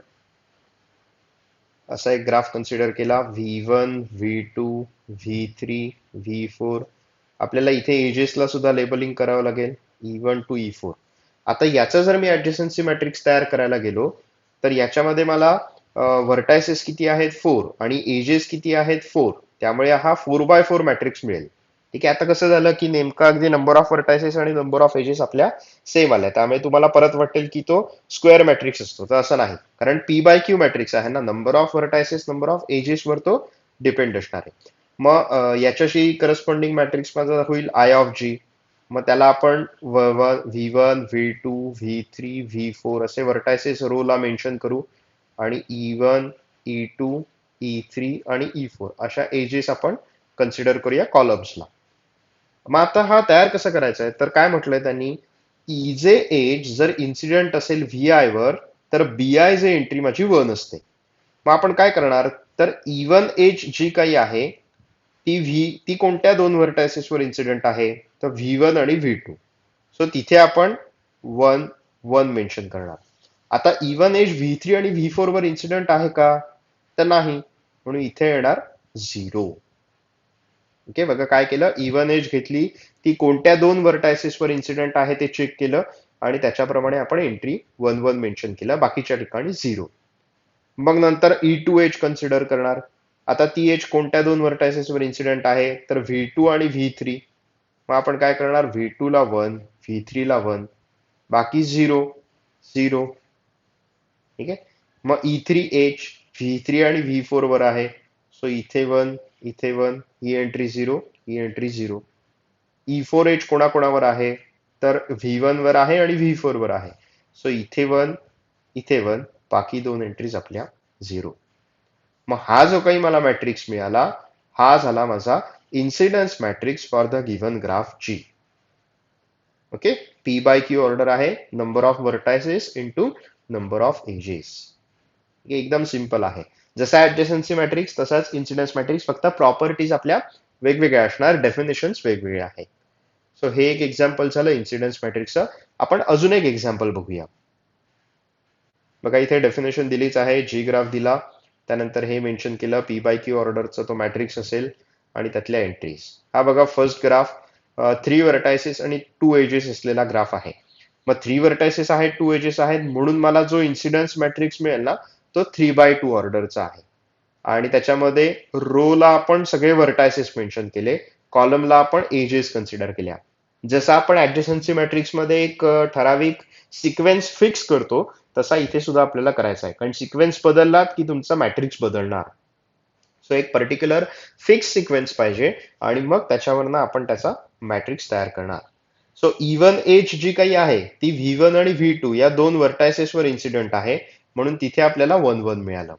असा एक ग्राफ कन्सिडर केला, V1 V2 V3 V4. आपल्याला इथे एजेसला सुद्धा लेबलिंग करावं लागेल, E1 टू E4. आता याचा जर मी ऍडजसन्सी मॅट्रिक्स तयार करायला गेलो, तर याच्यामध्ये मला व्हर्टायसेस किती आहेत, 4, आणि एजेस किती आहेत, 4. त्यामुळे हा 4x4 मॅट्रिक्स मिळेल. ठीक आहे, आता कसं झालं की नेमका अगदी नंबर ऑफ व्हर्टायसेस आणि नंबर ऑफ एजेस आपल्या सेम आल्या, त्यामुळे तुम्हाला परत वाटेल की तो स्क्वेअर मॅट्रिक्स असतो, तर असं नाही. कारण पी बाय क्यू मॅट्रिक्स आहे ना, number of vertices number of edges वर तो डिपेंड असणार आहे. मग याच्याशी करस्पॉन्डिंग मॅट्रिक्स माझा होईल आय ऑफ जी. मग त्याला आपण V1 V2 V3 V4 असे व्हर्टायसेस रो ला मेन्शन करू, आणि E1 E2 E3 आणि E4 अशा एजेस आपण कन्सिडर करूया कॉलम्सला. मग आता हा तयार कसा करायचा आहे, तर काय म्हटलंय त्यांनी, इजे एज जर इन्सिडेंट असेल व्ही आय वर, तर बी आय जे एंट्री माझी 1 असते. मग आपण काय करणार, तर इवन एज जी काही आहे ती कोणत्या दोन व्हर्टायसेस वर इन्सिडेंट आहे, तर V1 आणि V2. सो तिथे आपण 1 1 मेन्शन करणार. आता इवन एज V3 आणि V4 वर इन्सिडेंट आहे का, तर नाही, म्हणून इथे येणार 0. ओके, बघा काय केलं, इवन एज घेतली, ती कोणत्या दोन व्हर्टायसेस वर इन्सिडेंट आहे ते चेक केलं, आणि त्याच्याप्रमाणे आपण एंट्री 1 1 मेन्शन केलं, बाकीच्या ठिकाणी 0. मग नंतर E2 एज कन्सिडर करणार. आता ती एज कोणत्या दोन व्हर्टायसेस वर इन्सिडेंट आहे, तर V2 आणि V3. मग आपण काय करणार, V2 ला 1 V3 ला 1, बाकी 0 0. ठीक आहे, मग E3 एच V3 आणि V4 वर आहे, सो इथे 1 इथे 1, ही एंट्री 0 ही एंट्री 0. E4 एच कोणाकोणावर आहे, तर V1 वर आहे आणि V4 वर आहे, सो इथे 1 इथे 1, बाकी दोन एंट्रीज आपल्या 0. मग हा जो काही मला मॅट्रिक्स मिळाला, हा झाला माझा incidence matrix for the given graph G. Okay, P by Q order आहे, number of vertices into number of edges. एकदम सिंपल आहे. जसा ऍडजसन्सी मॅट्रिक्स तसाच इन्सिडन्स मॅट्रिक्स, फक्त प्रॉपर्टीज आपल्या वेगवेगळ्या असणार, डेफिनेशन्स वेगवेगळे आहे. सो हे एक एक्झाम्पल झालं इन्सिडन्स मॅट्रिक्सचं. आपण अजून एक एक्झाम्पल बघूया. बघा इथे डेफिनेशन दिलीच आहे, जी ग्राफ दिला, त्यानंतर हे मेन्शन केलं पी बाय क्यू ऑर्डरचा तो मॅट्रिक्स असेल, आणि त्यातल्या एंट्रीज. हा बघा फर्स्ट ग्राफ 3 व्हर्टायसेस आणि 2 एजेस असलेला ग्राफ आहे. मग 3 व्हर्टायसेस आहेत, 2 एजेस आहेत, म्हणून मला जो इन्सिडन्स मॅट्रिक्स मिळेल ना तो 3x2 ऑर्डरचा आहे. आणि त्याच्यामध्ये रोला आपण सगळे व्हर्टायसेस मेन्शन केले, कॉलमला आपण एजेस कन्सिडर केल्या. जसं आपण ऍडजसन्सी मॅट्रिक्स मध्ये एक ठराविक सिक्वेन्स फिक्स करतो, तसा इथे सुद्धा आपल्याला करायचा आहे, कारण सिक्वेन्स बदललात की तुमचा मॅट्रिक्स बदलणार. सो एक पर्टिक्युलर फिक्स सिक्वेन्स पाहिजे आणि मग त्याच्यावरनं आपण त्याचा मॅट्रिक्स तयार करणार. सो इव्हन एज जी काही आहे ती V1 आणि V2 या दोन व्हर्टायसेसवर इन्सिडेंट आहे, म्हणून तिथे आपल्याला 1 1 मिळालं.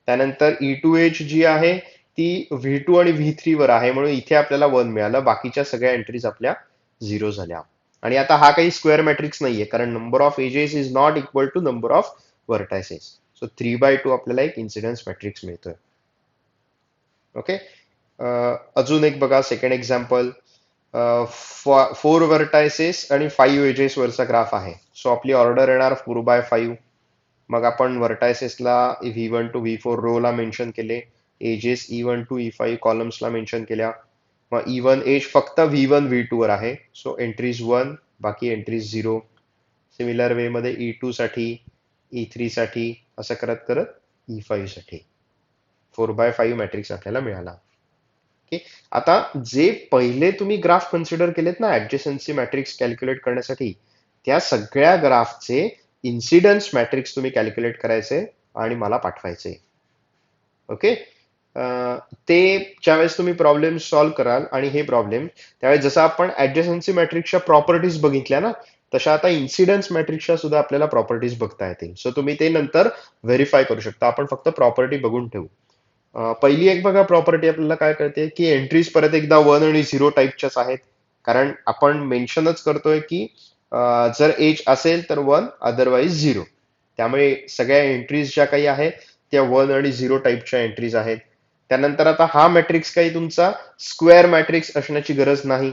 त्यानंतर E2H जी आहे ती V2 आणि V3 वर आहे, म्हणून इथे आपल्याला 1 मिळालं. बाकीच्या सगळ्या एंट्रीज आपल्या 0 झाल्या. आणि आता हा काही स्क्वेअर मॅट्रिक्स नाहीये, कारण number of edges is not equal to number of vertices. So 3x2 आपल्याला एक इन्सिडन्स मॅट्रिक्स मिळतोय. ओके. अजून एक बघा, सेकंड एक्झाम्पल. 4 व्हर्टायसेस आणि 5 एजेस वरचा ग्राफ आहे. सो आपली ऑर्डर येणार 4x5. मग आपण व्हर्टायसेसला V1 टू V4 रो ला मेन्शन केले, एजेस E1 टू E5 कॉलम्सला मेन्शन केल्या. मग E1 एज फक्त V1 V2 वर आहे, सो एंट्रीज 1, बाकी एंट्रीज 0. सिमिलर वे मध्ये E2 साठी, E3 साठी, असं करत करत E5 साठी 4x5 मॅट्रिक्स आपल्याला मिळाला. ओके. आता जे पहिले तुम्ही ग्राफ कन्सिडर केलेत ना ऍडजसन्सी मॅट्रिक्स कॅल्क्युलेट करण्यासाठी, त्या सगळ्या ग्राफचे इन्सिडन्स मॅट्रिक्स तुम्ही कॅल्क्युलेट करायचे आणि मला पाठवायचे. ओके. ते ज्यावेळेस तुम्ही प्रॉब्लेम सॉल्व्ह कराल आणि हे प्रॉब्लेम, त्यावेळेस जसं आपण ऍडजसन्सी मॅट्रिक्सच्या प्रॉपर्टीज बघितल्या ना, तशा आता इन्सिडन्स मॅट्रिक्सच्या सुद्धा आपल्याला प्रॉपर्टीज बघता येतील. सो तुम्ही ते नंतर व्हेरीफाय करू शकता. आपण फक्त प्रॉपर्टी बघून ठेवू. पहिली एक बघा प्रॉपर्टी आपल्याला काय कळते की एंट्रीज परत एकदा 1 आणि 0 टाईपच्याच आहेत, कारण आपण मेन्शनच करतोय की जर एज असेल तर 1, अदरवाईज 0. त्यामुळे सगळ्या एंट्रीज ज्या काही आहेत त्या 1 आणि 0 टाईपच्या एंट्रीज आहेत. त्यानंतर आता हा मॅट्रिक्स काही तुमचा स्क्वेअर मॅट्रिक्स असण्याची गरज नाही,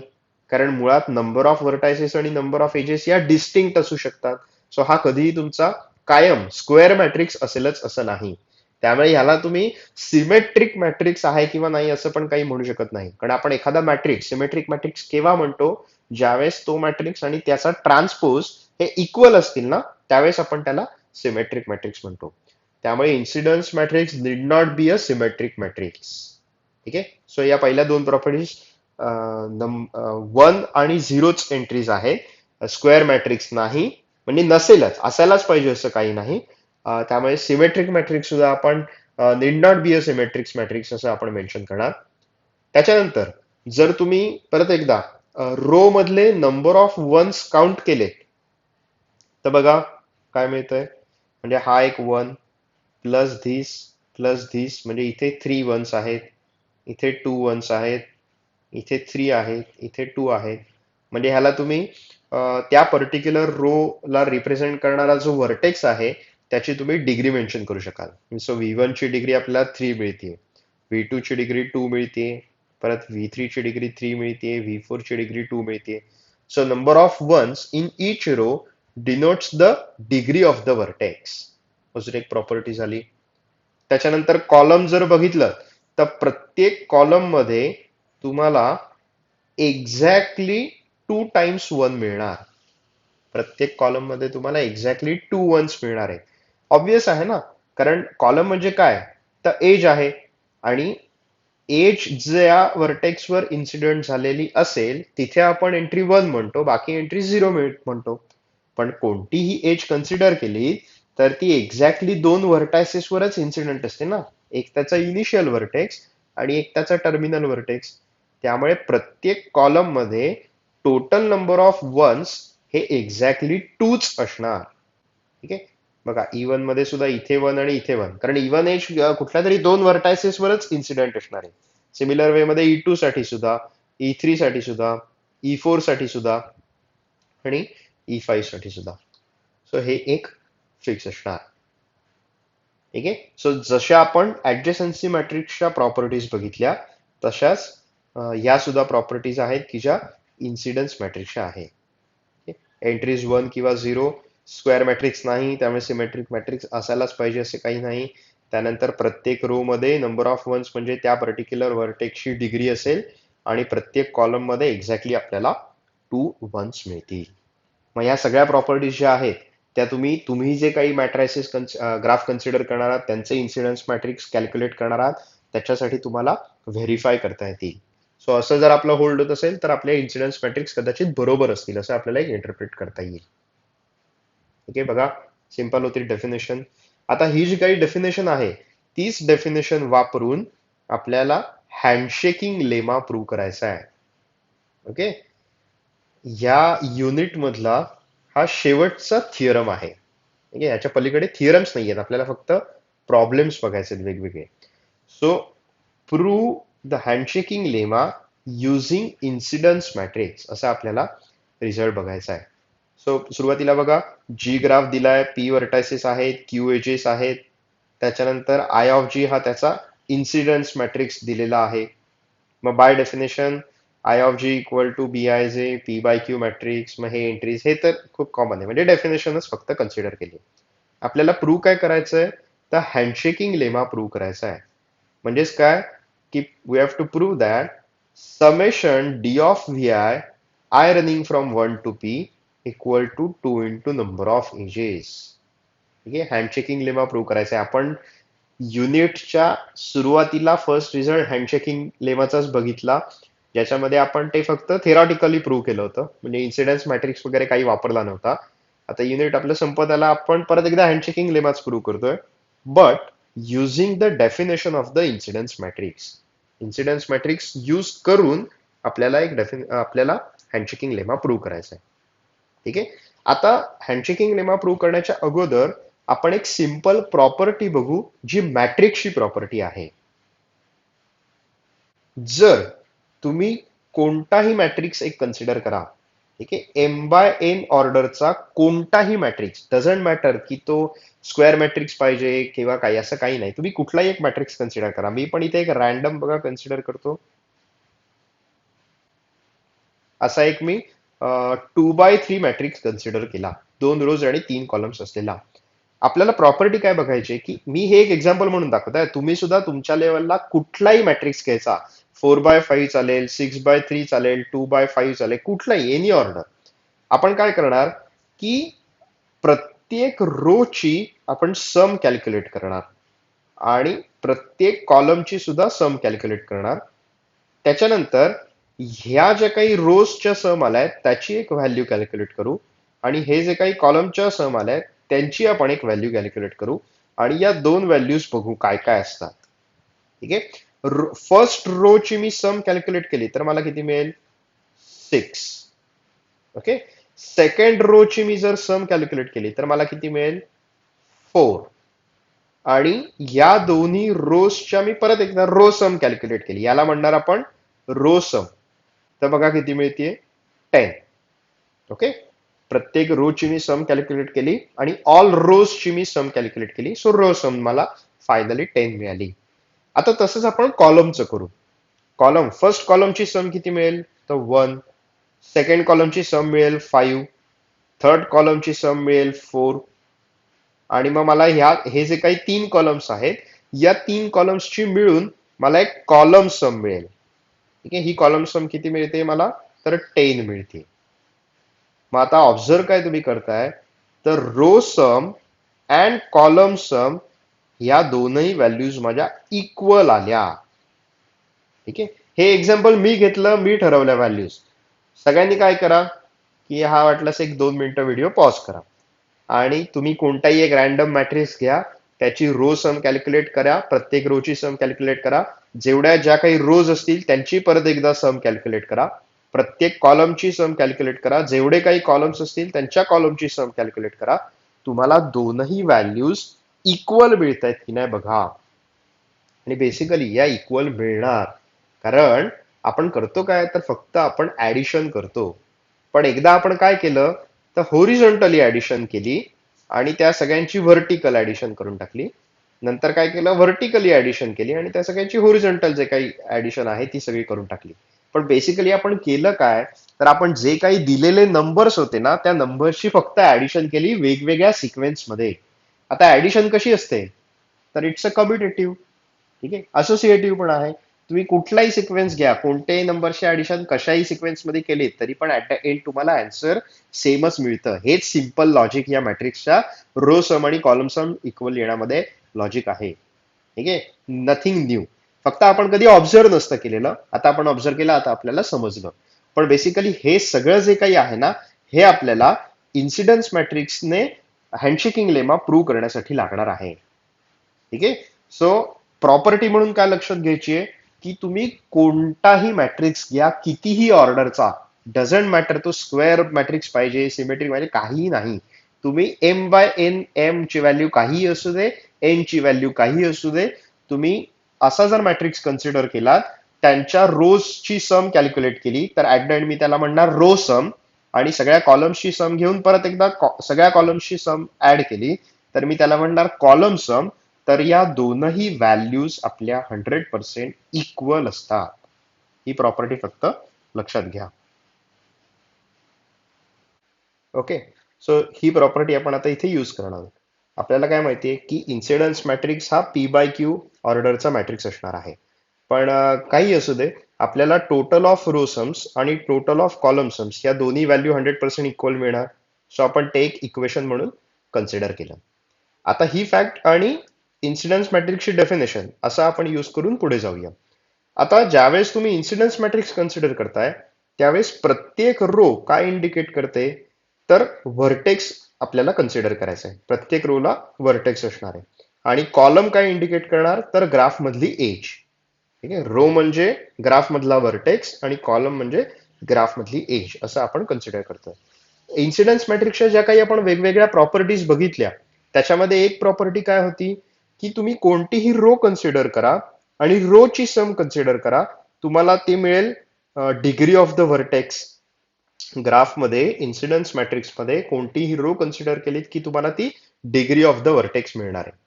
कारण मुळात नंबर ऑफ व्हर्टायसेस आणि नंबर ऑफ एजेस या डिस्टिंक्ट असू शकतात. सो हा कधीही तुमचा कायम स्क्वेअर मॅट्रिक्स असेलच असं नाही. त्यामुळे ह्याला तुम्ही सिमेट्रिक मॅट्रिक्स आहे किंवा नाही असं पण काही म्हणू शकत नाही, कारण आपण एखादा मॅट्रिक्स सिमेट्रिक मॅट्रिक्स केव्हा म्हणतो, ज्यावेळेस तो मॅट्रिक्स आणि त्याचा ट्रान्सपोज हे इक्वल असतील ना, त्यावेळेस आपण त्याला सिमेट्रिक मॅट्रिक्स म्हणतो. त्यामुळे incidence matrix need not be a symmetric matrix. ठीक आहे. सो या पहिल्या दोन प्रॉपर्टीज 1 आणि 0च एंट्रीज आहेत, स्क्वेअर मॅट्रिक्स नाही, म्हणजे नसेलच, असायलाच पाहिजे असं काही नाही. त्यामुळे सिमेट्रिक मॅट्रिक्स सुद्धा आपण need not be a symmetric matrix असं आपण मेन्शन करणार. त्याच्यानंतर जर तुम्ही परत एकदा रो मधले नंबर ऑफ वन्स काउंट केले तर बघा काय मिळतंय. म्हणजे हा एक 1 प्लस धिस, म्हणजे इथे 3 वन्स आहेत, इथे 2 वन्स आहेत, इथे 3 आहेत, इथे 2 आहेत. म्हणजे ह्याला तुम्ही त्या पर्टिक्युलर रो ला रिप्रेझेंट करणारा जो व्हर्टेक्स आहे त्याची तुम्ही डिग्री मेन्शन करू शकाल. सो V1 ची डिग्री आपल्याला 3 मिळते, V2 ची डिग्री 2 मिळते, परत V3 ची डिग्री 3 मिळते, V4 ची डिग्री 2 मिळते. So number of ones in each row denotes the degree of the vertex. अजून एक प्रॉपर्टी झाली. त्याच्यानंतर कॉलम जर बघितलं तर प्रत्येक कॉलम मध्ये तुम्हाला एक्झॅक्टली 2 टाइम्स 1 मिळणार. प्रत्येक कॉलम मध्ये तुम्हाला एक्झॅक्टली 2 वन्स मिळणार आहे. ऑब्विस आहे ना, कारण कॉलम म्हणजे काय तर एज आहे, आणि एज ज्या व्हर्टेक्स वर इन्सिडेंट झालेली असेल तिथे आपण एंट्री 1 म्हणतो, बाकी एंट्री 0 म्हणतो. पण कोणतीही एज कन्सिडर केली तर ती एक्झॅक्टली दोन व्हर्टायसेस वरच इन्सिडेंट असते ना, एक त्याचा इनिशियल व्हर्टेक्स आणि एक त्याचा टर्मिनल व्हर्टेक्स. त्यामुळे प्रत्येक कॉलम मध्ये टोटल नंबर ऑफ वन्स हे एक्झॅक्टली 2च असणार. ठीक आहे. बघा E1 मध्ये सुद्धा इथे 1 आणि इथे 1, कारण E1 एज कुठल्या तरी दोन व्हर्टायसेस वरच इन्सिडेंट असणार आहे. सिमिलर वे मध्ये E2 साठी सुद्धा, E3 साठी सुद्धा, E4 साठी सुद्धा आणि E5 साठी सुद्धा. सो हे एक फिक्स असणार. ठीक आहे. सो जशा आपण ऍडजसन्सी मॅट्रिक्सच्या प्रॉपर्टीज बघितल्या तशाच या सुद्धा प्रॉपर्टीज आहेत की ज्या इन्सिडन्स मॅट्रिक्सच्या आहेत. एंट्रीज 1 किंवा 0, स्क्वेअर मॅट्रिक्स नाही, त्यामुळे सिमेट्रिक मॅट्रिक्स असायलाच पाहिजे असे काही नाही. त्यानंतर प्रत्येक रो मध्ये नंबर ऑफ वन्स म्हणजे त्या पर्टिक्युलर व्हर्टेक्सची डिग्री असेल, आणि प्रत्येक कॉलम मध्ये एक्झॅक्टली आपल्याला 2 वन्स मिळतील. मग ह्या सगळ्या प्रॉपर्टीज ज्या आहेत त्या तुम्ही तुम्ही जे काही मॅट्रायसेस ग्राफ कन्सिडर करणार आहात त्यांचे इन्सिडन्स मॅट्रिक्स कॅल्क्युलेट करणार आहात, त्याच्यासाठी तुम्हाला व्हेरीफाय करता येतील. सो असं जर आपलं होल्ड होत असेल तर आपले इन्सिडन्स मॅट्रिक्स कदाचित बरोबर असतील असं आपल्याला एक इंटरप्रिट करता येईल. ठीक आहे, बघा सिंपल होती डेफिनेशन. आता ही जी काही डेफिनेशन आहे तीच डेफिनेशन वापरून आपल्याला हँडशेकिंग लेमा प्रूव्ह करायचा आहे. ओके, या युनिट मधला हा शेवटचा थिअरम आहे. ठीक आहे, याच्या पलीकडे थिअरम्स नाही आहेत, आपल्याला फक्त प्रॉब्लेम्स बघायचे आहेत वेगवेगळे. So prove the handshaking lemma using incidence matrix असं आपल्याला रिझल्ट बघायचा आहे. सो सुरुवातीला बघा, जी ग्राफ दिलाय, पी वर्टायसेस आहेत, क्यू एजेस आहेत, त्याच्यानंतर आय ऑफ जी हा त्याचा इन्सिडन्स मॅट्रिक्स दिलेला आहे. मग by definition I of G equal to B I J P by Q matrix. मग हे एंट्रीज हे तर खूप कॉमन आहे, म्हणजे डेफिनेशनच फक्त कन्सिडर केली. आपल्याला प्रूव्ह काय करायचंय, तर हँडशेकिंग लेमा प्रूव्ह करायचा आहे. म्हणजेच काय की we have to prove that summation D of V I I running from 1 to P equal to 2 into number of edges. ठीक आहे, हँडशेकिंग लेमा प्रूव्ह करायचा आहे. आपण युनिटच्या सुरुवातीला फर्स्ट रिझल्ट हँडशेकिंग लेमाचाच बघितला, ज्याच्यामध्ये आपण ते फक्त थेरॉटिकली प्रूव्ह केलं होतं, म्हणजे इन्सिडन्स मॅट्रिक्स वगैरे काही वापरला नव्हता. आता युनिट आपलं संपत आला, आपण परत एकदा हँडशेकिंग लेमाच प्रूव्ह करतोय, but using the definition of the incidence matrix. Incidence matrix use करून आपल्याला आपल्याला हँडशेकिंग लेमा प्रूव्ह करायचा आहे. ठीक आहे, आता हँडशेकिंग लेमा प्रूव्ह करण्याच्या अगोदर आपण एक सिंपल प्रॉपर्टी बघू जी मॅट्रिक्सची प्रॉपर्टी आहे. जर तुम्ही कोणताही मॅट्रिक्स एक कन्सिडर करा, ठीक आहे, एम बाय एन ऑर्डरचा कोणताही मॅट्रिक्स, डझंट मॅटर की तो स्क्वेअर मॅट्रिक्स पाहिजे किंवा काही, असं काही नाही, तुम्ही कुठलाही एक मॅट्रिक्स कन्सिडर करा. मी पण इथे एक रॅन्डम बघा कन्सिडर करतो. असा एक मी 2x3 मॅट्रिक्स कन्सिडर केला, 2 रोज आणि 3 कॉलम्स असलेला. आपल्याला प्रॉपर्टी काय बघायची की मी हे एक एक्झाम्पल म्हणून दाखवत आहे, तुम्ही सुद्धा तुमच्या लेवलला कुठलाही मॅट्रिक्स घ्यायचा, 4x5 चालेल, 6x3 चालेल, 2x5 चालेल, कुठलाही एनी ऑर्डर. आपण काय करणार की प्रत्येक रो ची आपण सम कॅल्क्युलेट करणार आणि प्रत्येक कॉलमची सुद्धा सम कॅल्क्युलेट करणार. त्याच्यानंतर ह्या ज्या काही रोजच्या सम आल्या त्याची एक व्हॅल्यू कॅल्क्युलेट करू आणि हे जे काही कॉलमच्या सम आल्या त्यांची आपण एक व्हॅल्यू कॅल्क्युलेट करू आणि या दोन व्हॅल्यूज बघू काय काय असतात. ठीक आहे, फर्स्ट रो ची मी सम कॅल्क्युलेट केली तर मला किती मिळेल, 6. ओके, सेकंड रो ची मी जर सम कॅल्क्युलेट केली तर मला किती मिळेल, 4. आणि या दोन्ही रोजच्या मी परत एकदा रो सम कॅल्क्युलेट केली, याला म्हणणार आपण रो सम. तर बघा किती मिळते, 10. ओके, प्रत्येक रो ची मी सम कॅल्क्युलेट केली आणि ऑल रोज ची मी सम कॅल्क्युलेट केली, सो रो सम मला फायनली 10 मिळाली. आता तसंच आपण कॉलमचं करू. कॉलम, फर्स्ट कॉलमची सम किती मिळेल, तर 1. सेकंड कॉलमची सम मिळेल 5. थर्ड कॉलमची सम मिळेल 4. आणि मग मला हे जे काही 3 कॉलम्स आहेत या 3 कॉलम्सची मिळून मला एक कॉलम सम मिळेल. ठीक आहे, ही कॉलम सम किती मिळते मला, तर 10 मिळते. मग आता ऑब्झर्व काय तुम्ही करताय, तर रो सम अँड कॉलम सम या दोनही व्हॅल्यूज माझ्या इक्वल आल्या. ठीक आहे, हे एक्झाम्पल मी घेतलं, मी ठरवल्या व्हॅल्यूज. सगळ्यांनी काय करा की हा वाटल्यास एक 2 मिनिटं व्हिडिओ पॉज करा आणि तुम्ही कोणताही एक रॅन्डम मॅट्रिक्स घ्या, त्याची रो सम कॅल्क्युलेट करा, प्रत्येक रोची सम कॅल्क्युलेट करा, जेवढ्या ज्या काही रोज असतील त्यांची परत एकदा सम कॅल्क्युलेट करा, प्रत्येक कॉलमची सम कॅल्क्युलेट करा, जेवढे काही कॉलम्स असतील त्यांच्या कॉलमची सम कॅल्क्युलेट करा. तुम्हाला दोनही व्हॅल्यूज इक्वल मिळत आहेत की नाही बघा. आणि बेसिकली या इक्वल मिळणार, कारण आपण करतो काय, तर फक्त आपण ऍडिशन करतो. पण एकदा आपण काय केलं, तर होरिझॉन्टली ऍडिशन केली आणि त्या सगळ्यांची व्हर्टिकल ऍडिशन करून टाकली. नंतर काय केलं, व्हर्टिकली ऍडिशन केली आणि त्या सगळ्यांची होरिझॉन्टल जे काही ऍडिशन आहे ती सगळी करून टाकली. पण बेसिकली आपण केलं काय, तर आपण जे काही दिलेले नंबर्स होते ना त्या नंबर्सची फक्त ऍडिशन केली वेगवेगळ्या सिक्वेन्स मध्ये. आता ऍडिशन कशी असते, तर इट्स अ कम्युटेटिव्ह. ठीक आहे, असोसिएटिव्ह पण आहे. तुम्ही कुठलाही सिक्वेन्स घ्या, कोणत्याही नंबरचे ऍडिशन कशाही सिक्वेन्स मध्ये केले तरी पण ऍट द एंड तुम्हाला आन्सर सेमच मिळतं. हेच सिम्पल लॉजिक या मॅट्रिक्सच्या रो सम आणि कॉलम सम इक्वल येण्यामध्ये लॉजिक आहे. ठीक आहे, नथिंग न्यू. फक्त आपण कधी ऑब्झर्व नसतं केलेलं, आता आपण ऑब्झर्व केलं, आता आपल्याला समजलं. पण बेसिकली हे सगळं जे काही आहे ना, हे आपल्याला इन्सिडन्स मॅट्रिक्सने हँडशेकिंग लेमा प्रूव्ह करण्यासाठी लागणार आहे. ठीक आहे. सो प्रॉपर्टी म्हणून काय लक्षात घ्यायची आहे, की तुम्ही कोणताही मॅट्रिक्स घ्या, कितीही ऑर्डरचा, डझंट मॅटर तो स्क्वेअर मॅट्रिक्स पाहिजे, सिमेट्रिक पाहिजे, काहीही नाही. तुम्ही एम बाय एन, एम ची व्हॅल्यू काहीही असू दे, एन ची व्हॅल्यू काही असू दे, तुम्ही असा जर मॅट्रिक्स कन्सिडर केलात, त्यांच्या रोजची सम कॅल्क्युलेट केली, तर ऍट द एंड मी त्याला म्हणणार रो सम. आणि सगळ्या कॉलम्सची सम घेऊन परत एकदा सगळ्या कॉलम्सची सम ऍड केली, तर मी त्याला म्हणणार कॉलम सम. तर या दोनही व्हॅल्यूज आपल्या 100% इक्वल असतात. ही प्रॉपर्टी फक्त लक्षात घ्या. ओके. सो ही प्रॉपर्टी आपण आता इथे यूज करणार आहोत. आपल्याला काय माहितीये की इन्सिडन्स मॅट्रिक्स हा पी बाय क्यू ऑर्डरचा मॅट्रिक्स असणार आहे. पण काही असू दे, आपल्याला टोटल ऑफ रो सम्स आणि टोटल ऑफ कॉलम सम्स या दोन्ही व्हॅल्यू 100% इक्वल मिळणार. सो आपण ते एक इक्वेशन म्हणून कन्सिडर केलं. आता ही फॅक्ट आणि इन्सिडन्स मॅट्रिक्सची डेफिनेशन असं आपण यूज करून पुढे जाऊया. आता ज्यावेळेस तुम्ही इन्सिडन्स मॅट्रिक्स कन्सिडर करताय, त्यावेळेस प्रत्येक रो काय इंडिकेट करते, तर व्हर्टेक्स आपल्याला कन्सिडर करायचं आहे. प्रत्येक रोला व्हर्टेक्स असणार आहे. आणि कॉलम काय इंडिकेट करणार, तर ग्राफ मधली एज. ठीक आहे, रो म्हणजे ग्राफ मधला व्हर्टेक्स आणि कॉलम म्हणजे ग्राफ मधली एज, असं आपण कन्सिडर करतोय. इन्सिडन्स मॅट्रिक्सच्या ज्या काही आपण वेगवेगळ्या प्रॉपर्टीज बघितल्या, त्याच्यामध्ये एक प्रॉपर्टी काय होती, की तुम्ही कोणतीही रो कन्सिडर करा आणि रो ची सम कन्सिडर करा, तुम्हाला ते मिळेल डिग्री ऑफ द व्हर्टेक्स. ग्राफमध्ये इन्सिडन्स मॅट्रिक्स मध्ये कोणतीही रो कन्सिडर केलीत की तुम्हाला ती डिग्री ऑफ द व्हर्टेक्स मिळणार आहे.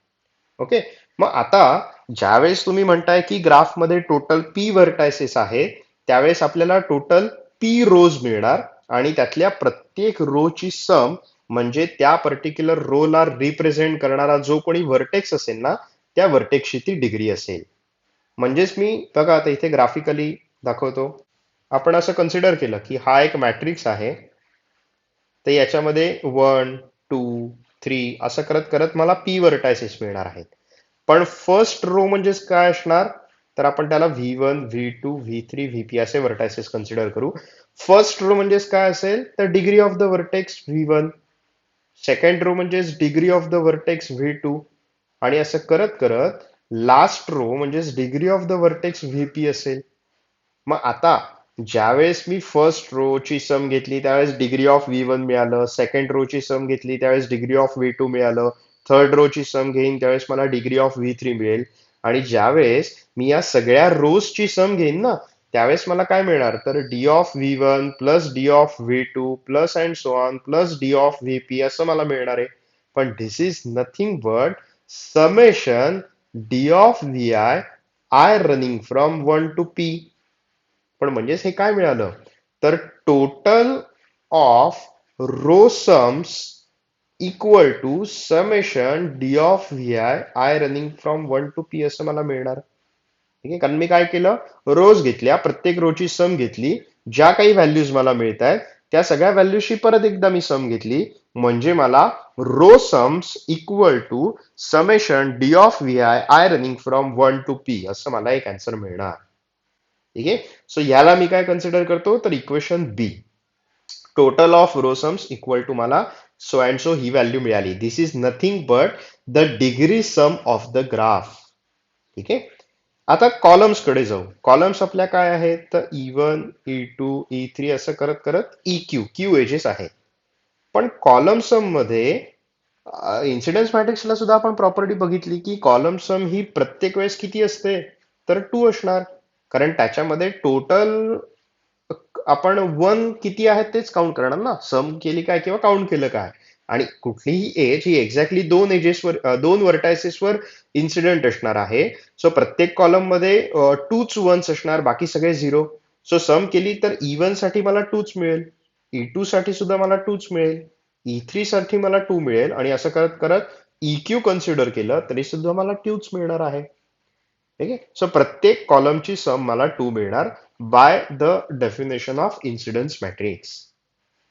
ओके. मग आता ज्यावेळेस तुम्ही म्हणताय की ग्राफमध्ये टोटल पी व्हर्टायसेस आहे, त्यावेळेस आपल्याला टोटल पी रोज मिळणार आणि त्यातल्या प्रत्येक रो ची सम म्हणजे त्या पर्टिक्युलर रो ला रिप्रेझेंट करणारा जो कोणी व्हर्टेक्स असेल ना, त्या व्हर्टेक्सची ती डिग्री असेल. म्हणजेच मी बघा आता इथे ग्राफिकली दाखवतो. आपण असं कन्सिडर केलं की हा एक मॅट्रिक्स आहे, तर याच्यामध्ये 1, 2, 3 असं करत करत मला पी व्हर्टायसेस मिळणार आहेत. पण फर्स्ट रो म्हणजेच काय असणार, तर आपण त्याला V1, V2, V3, VP असे व्हर्टायसेस कन्सिडर करू. फर्स्ट रो म्हणजेच काय असेल, तर degree of the vertex V1. Second row म्हणजेच degree of the vertex V2. आणि असं करत करत लास्ट रो म्हणजेच degree of the vertex VP असेल. मग आता ज्यावेळेस मी फर्स्ट रो ची सम घेतली त्यावेळेस डिग्री ऑफ V1 मिळालं, सेकंड रो ची सम घेतली त्यावेळेस डिग्री ऑफ V2 मिळालं, थर्ड रो ची सम घेईन त्यावेळेस मला डिग्री ऑफ V3 मिळेल. आणि ज्यावेळेस मी या सगळ्या रोज ची सम घेईन ना, त्यावेळेस मला काय मिळणार, तर D of V1 plus D of V2 plus and so on plus D of VP असं मला मिळणार आहे. पण this is nothing but summation D of VI I running from 1 to P. पण म्हणजेच हे काय मिळालं, तर total of row sums equal to summation D of V I running from 1 to P असं मला मिळणार. ठीक आहे, कारण मी काय केलं, रोज घेतल्या, प्रत्येक रोची सम घेतली, ज्या काही व्हॅल्यूज मला मिळत आहेत त्या सगळ्या व्हॅल्यूशी परत एकदा मी सम घेतली, म्हणजे मला row sums equal to summation D of V I running from 1 to P असं मला एक आन्सर मिळणार. ठीक आहे. सो याला मी काय कन्सिडर करतो, तर equation B, total of row sums equal to मला सो अँड सो ही व्हॅल्यू मिळाली. This is nothing but the degree sum of the graph. ठीक आहे. आता कॉलम्स कडे जाऊ. कॉलम्स आपल्या काय आहेत, तर E1, E2, E3 असं करत करत EQ, क्यू एजेस आहेत. पण कॉलम सम मध्ये इन्सिडन्स मॅट्रिक्सला सुद्धा आपण प्रॉपर्टी बघितली की कॉलम सम ही प्रत्येक वेळेस किती असते, तर 2 असणार. कारण त्याच्यामध्ये टोटल आपण 1 किती आहेत तेच काउंट करणार ना, सम केली काय किंवा काउंट केलं काय. आणि कुठलीही एज ही एक्झॅक्टली दोन व्हर्टायसेसवर इन्सिडेंट असणार आहे. सो प्रत्येक कॉलम मध्ये 2च वन्स असणार, बाकी सगळे 0. सो सम केली तर E1 साठी मला 2च मिळेल, E2 साठी सुद्धा मला 2च मिळेल, E3 साठी मला 2 मिळेल, आणि असं करत करत EQ कन्सिडर केलं तरी सुद्धा मला 2च मिळणार आहे. ठीक आहे. सो प्रत्येक कॉलमची सम मला 2 मिळणार by the definition of incidence matrix.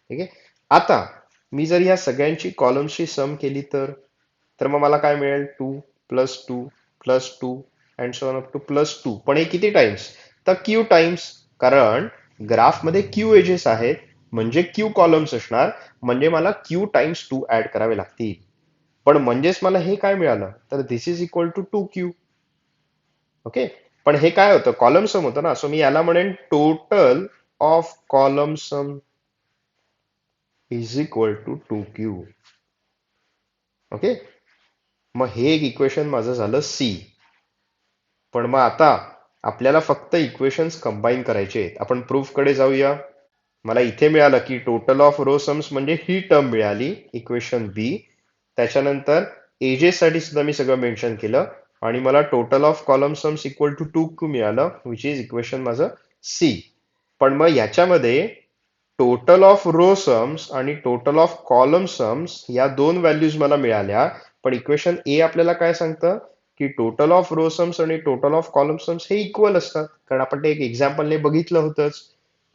ठीक आहे. आता मी जर या सगळ्यांची कॉलम्सची सम केली तर मग मला काय मिळेल? 2 + 2 + 2 and so on up to +2. पण हे किती टाइम्स? तर क्यू टाइम्स. कारण ग्राफमध्ये क्यू एजेस आहेत म्हणजे क्यू कॉलम्स असणार, म्हणजे मला क्यू टाइम्स 2 ऍड करावे लागतील. पण म्हणजेच मला हे काय मिळालं? तर this is equal to 2Q. Okay. पण हे काय होतं? कॉलम सम होतं ना. सो मी याला म्हणेन total of column sum is equal to 2Q. Okay. मग हे एक इक्वेशन माझं झालं सी. पण मग आता आपल्याला फक्त इक्वेशन्स कंबाईन करायचे आहेत. आपण प्रूफ कडे जाऊया. मला इथे मिळालं की टोटल ऑफ रो सम्स म्हणजे ही टर्म मिळाली, इक्वेशन बी. त्याच्यानंतर एजेस साठी सुद्धा मी सगळं मेन्शन केलं आणि मला total of column sums equal to 2Q मिळालं, विच इज इक्वेशन माझं सी. पण मग याच्यामध्ये टोटल ऑफ रो सम्स आणि टोटल ऑफ कॉलम सम्स या दोन व्हॅल्यूज मला मिळाल्या. पण इक्वेशन ए आपल्याला काय सांगतं की टोटल ऑफ रो सम्स आणि टोटल ऑफ कॉलम सम्स हे इक्वल असतात, कारण आपण ते एक एक्झाम्पलने बघितलं होतंच.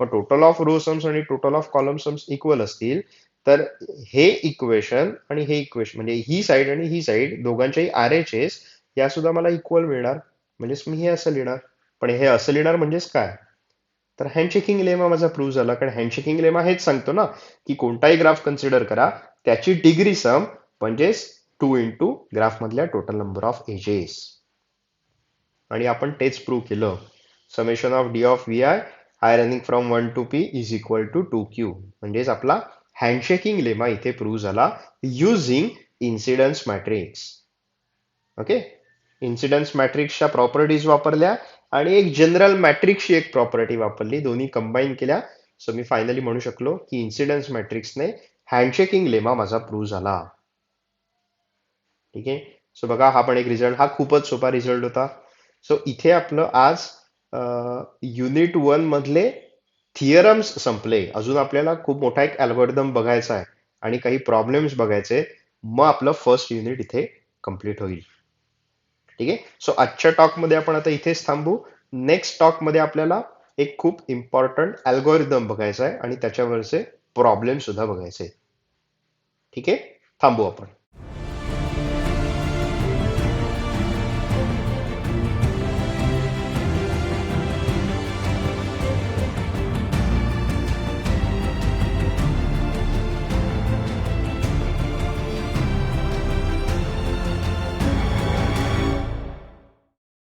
मग टोटल ऑफ रो सम्स आणि total of column sums equal असतील तर हे इक्वेशन आणि हे इक्वेशन म्हणजे ही साईड आणि ही साईड दोघांच्याही RHS या सुद्धा मला इक्वल मिळणार. म्हणजेच मी हे असं लिहिणार. पण हे असं लिहिणार म्हणजेच काय? तर हँडशेकिंग लेमा माझा प्रूव्ह झाला. कारण हँडशेकिंग लेमा हेच सांगतो ना की कोणताही ग्राफ कन्सिडर करा, त्याची डिग्री सम म्हणजेच 2 इंटू ग्राफ मधल्या टोटल नंबर ऑफ एजेस. आणि आपण तेच प्रूव्ह केलं. Summation of D of V I running from 1 to p is equal to 2Q. म्हणजेच आपला हँडशेकिंग लेमा इथे प्रूव्ह झाला using incidence matrix. Okay. Incidence मॅट्रिक्सच्या प्रॉपर्टीज वापरल्या आणि एक जनरल मॅट्रिक्सची एक प्रॉपर्टी वापरली, दोन्ही कंबाईन केल्या. सो मी फायनली म्हणू शकलो की इन्सिडन्स मॅट्रिक्सने हँडशेकिंग लेमा माझा प्रूव्ह झाला. ठीक आहे. सो बघा, हा पण एक रिझल्ट, हा खूपच सोपा रिझल्ट होता. सो इथे आपलं आज युनिट 1 मधले थिअरम्स संपले. अजून आपल्याला खूप मोठा एक अल्गोरिदम बघायचा आहे आणि काही प्रॉब्लेम्स बघायचे. मग आपलं फर्स्ट युनिट इथे कम्प्लीट होईल. ठीक आहे. सो आजच्या टॉकमध्ये आपण आता इथेच थांबू. नेक्स्ट टॉकमध्ये आपल्याला एक खूप इम्पॉर्टंट अल्गोरिदम बघायचा आहे आणि त्याच्यावरचे प्रॉब्लेम सुद्धा बघायचे. ठीक आहे. थांबू आपण.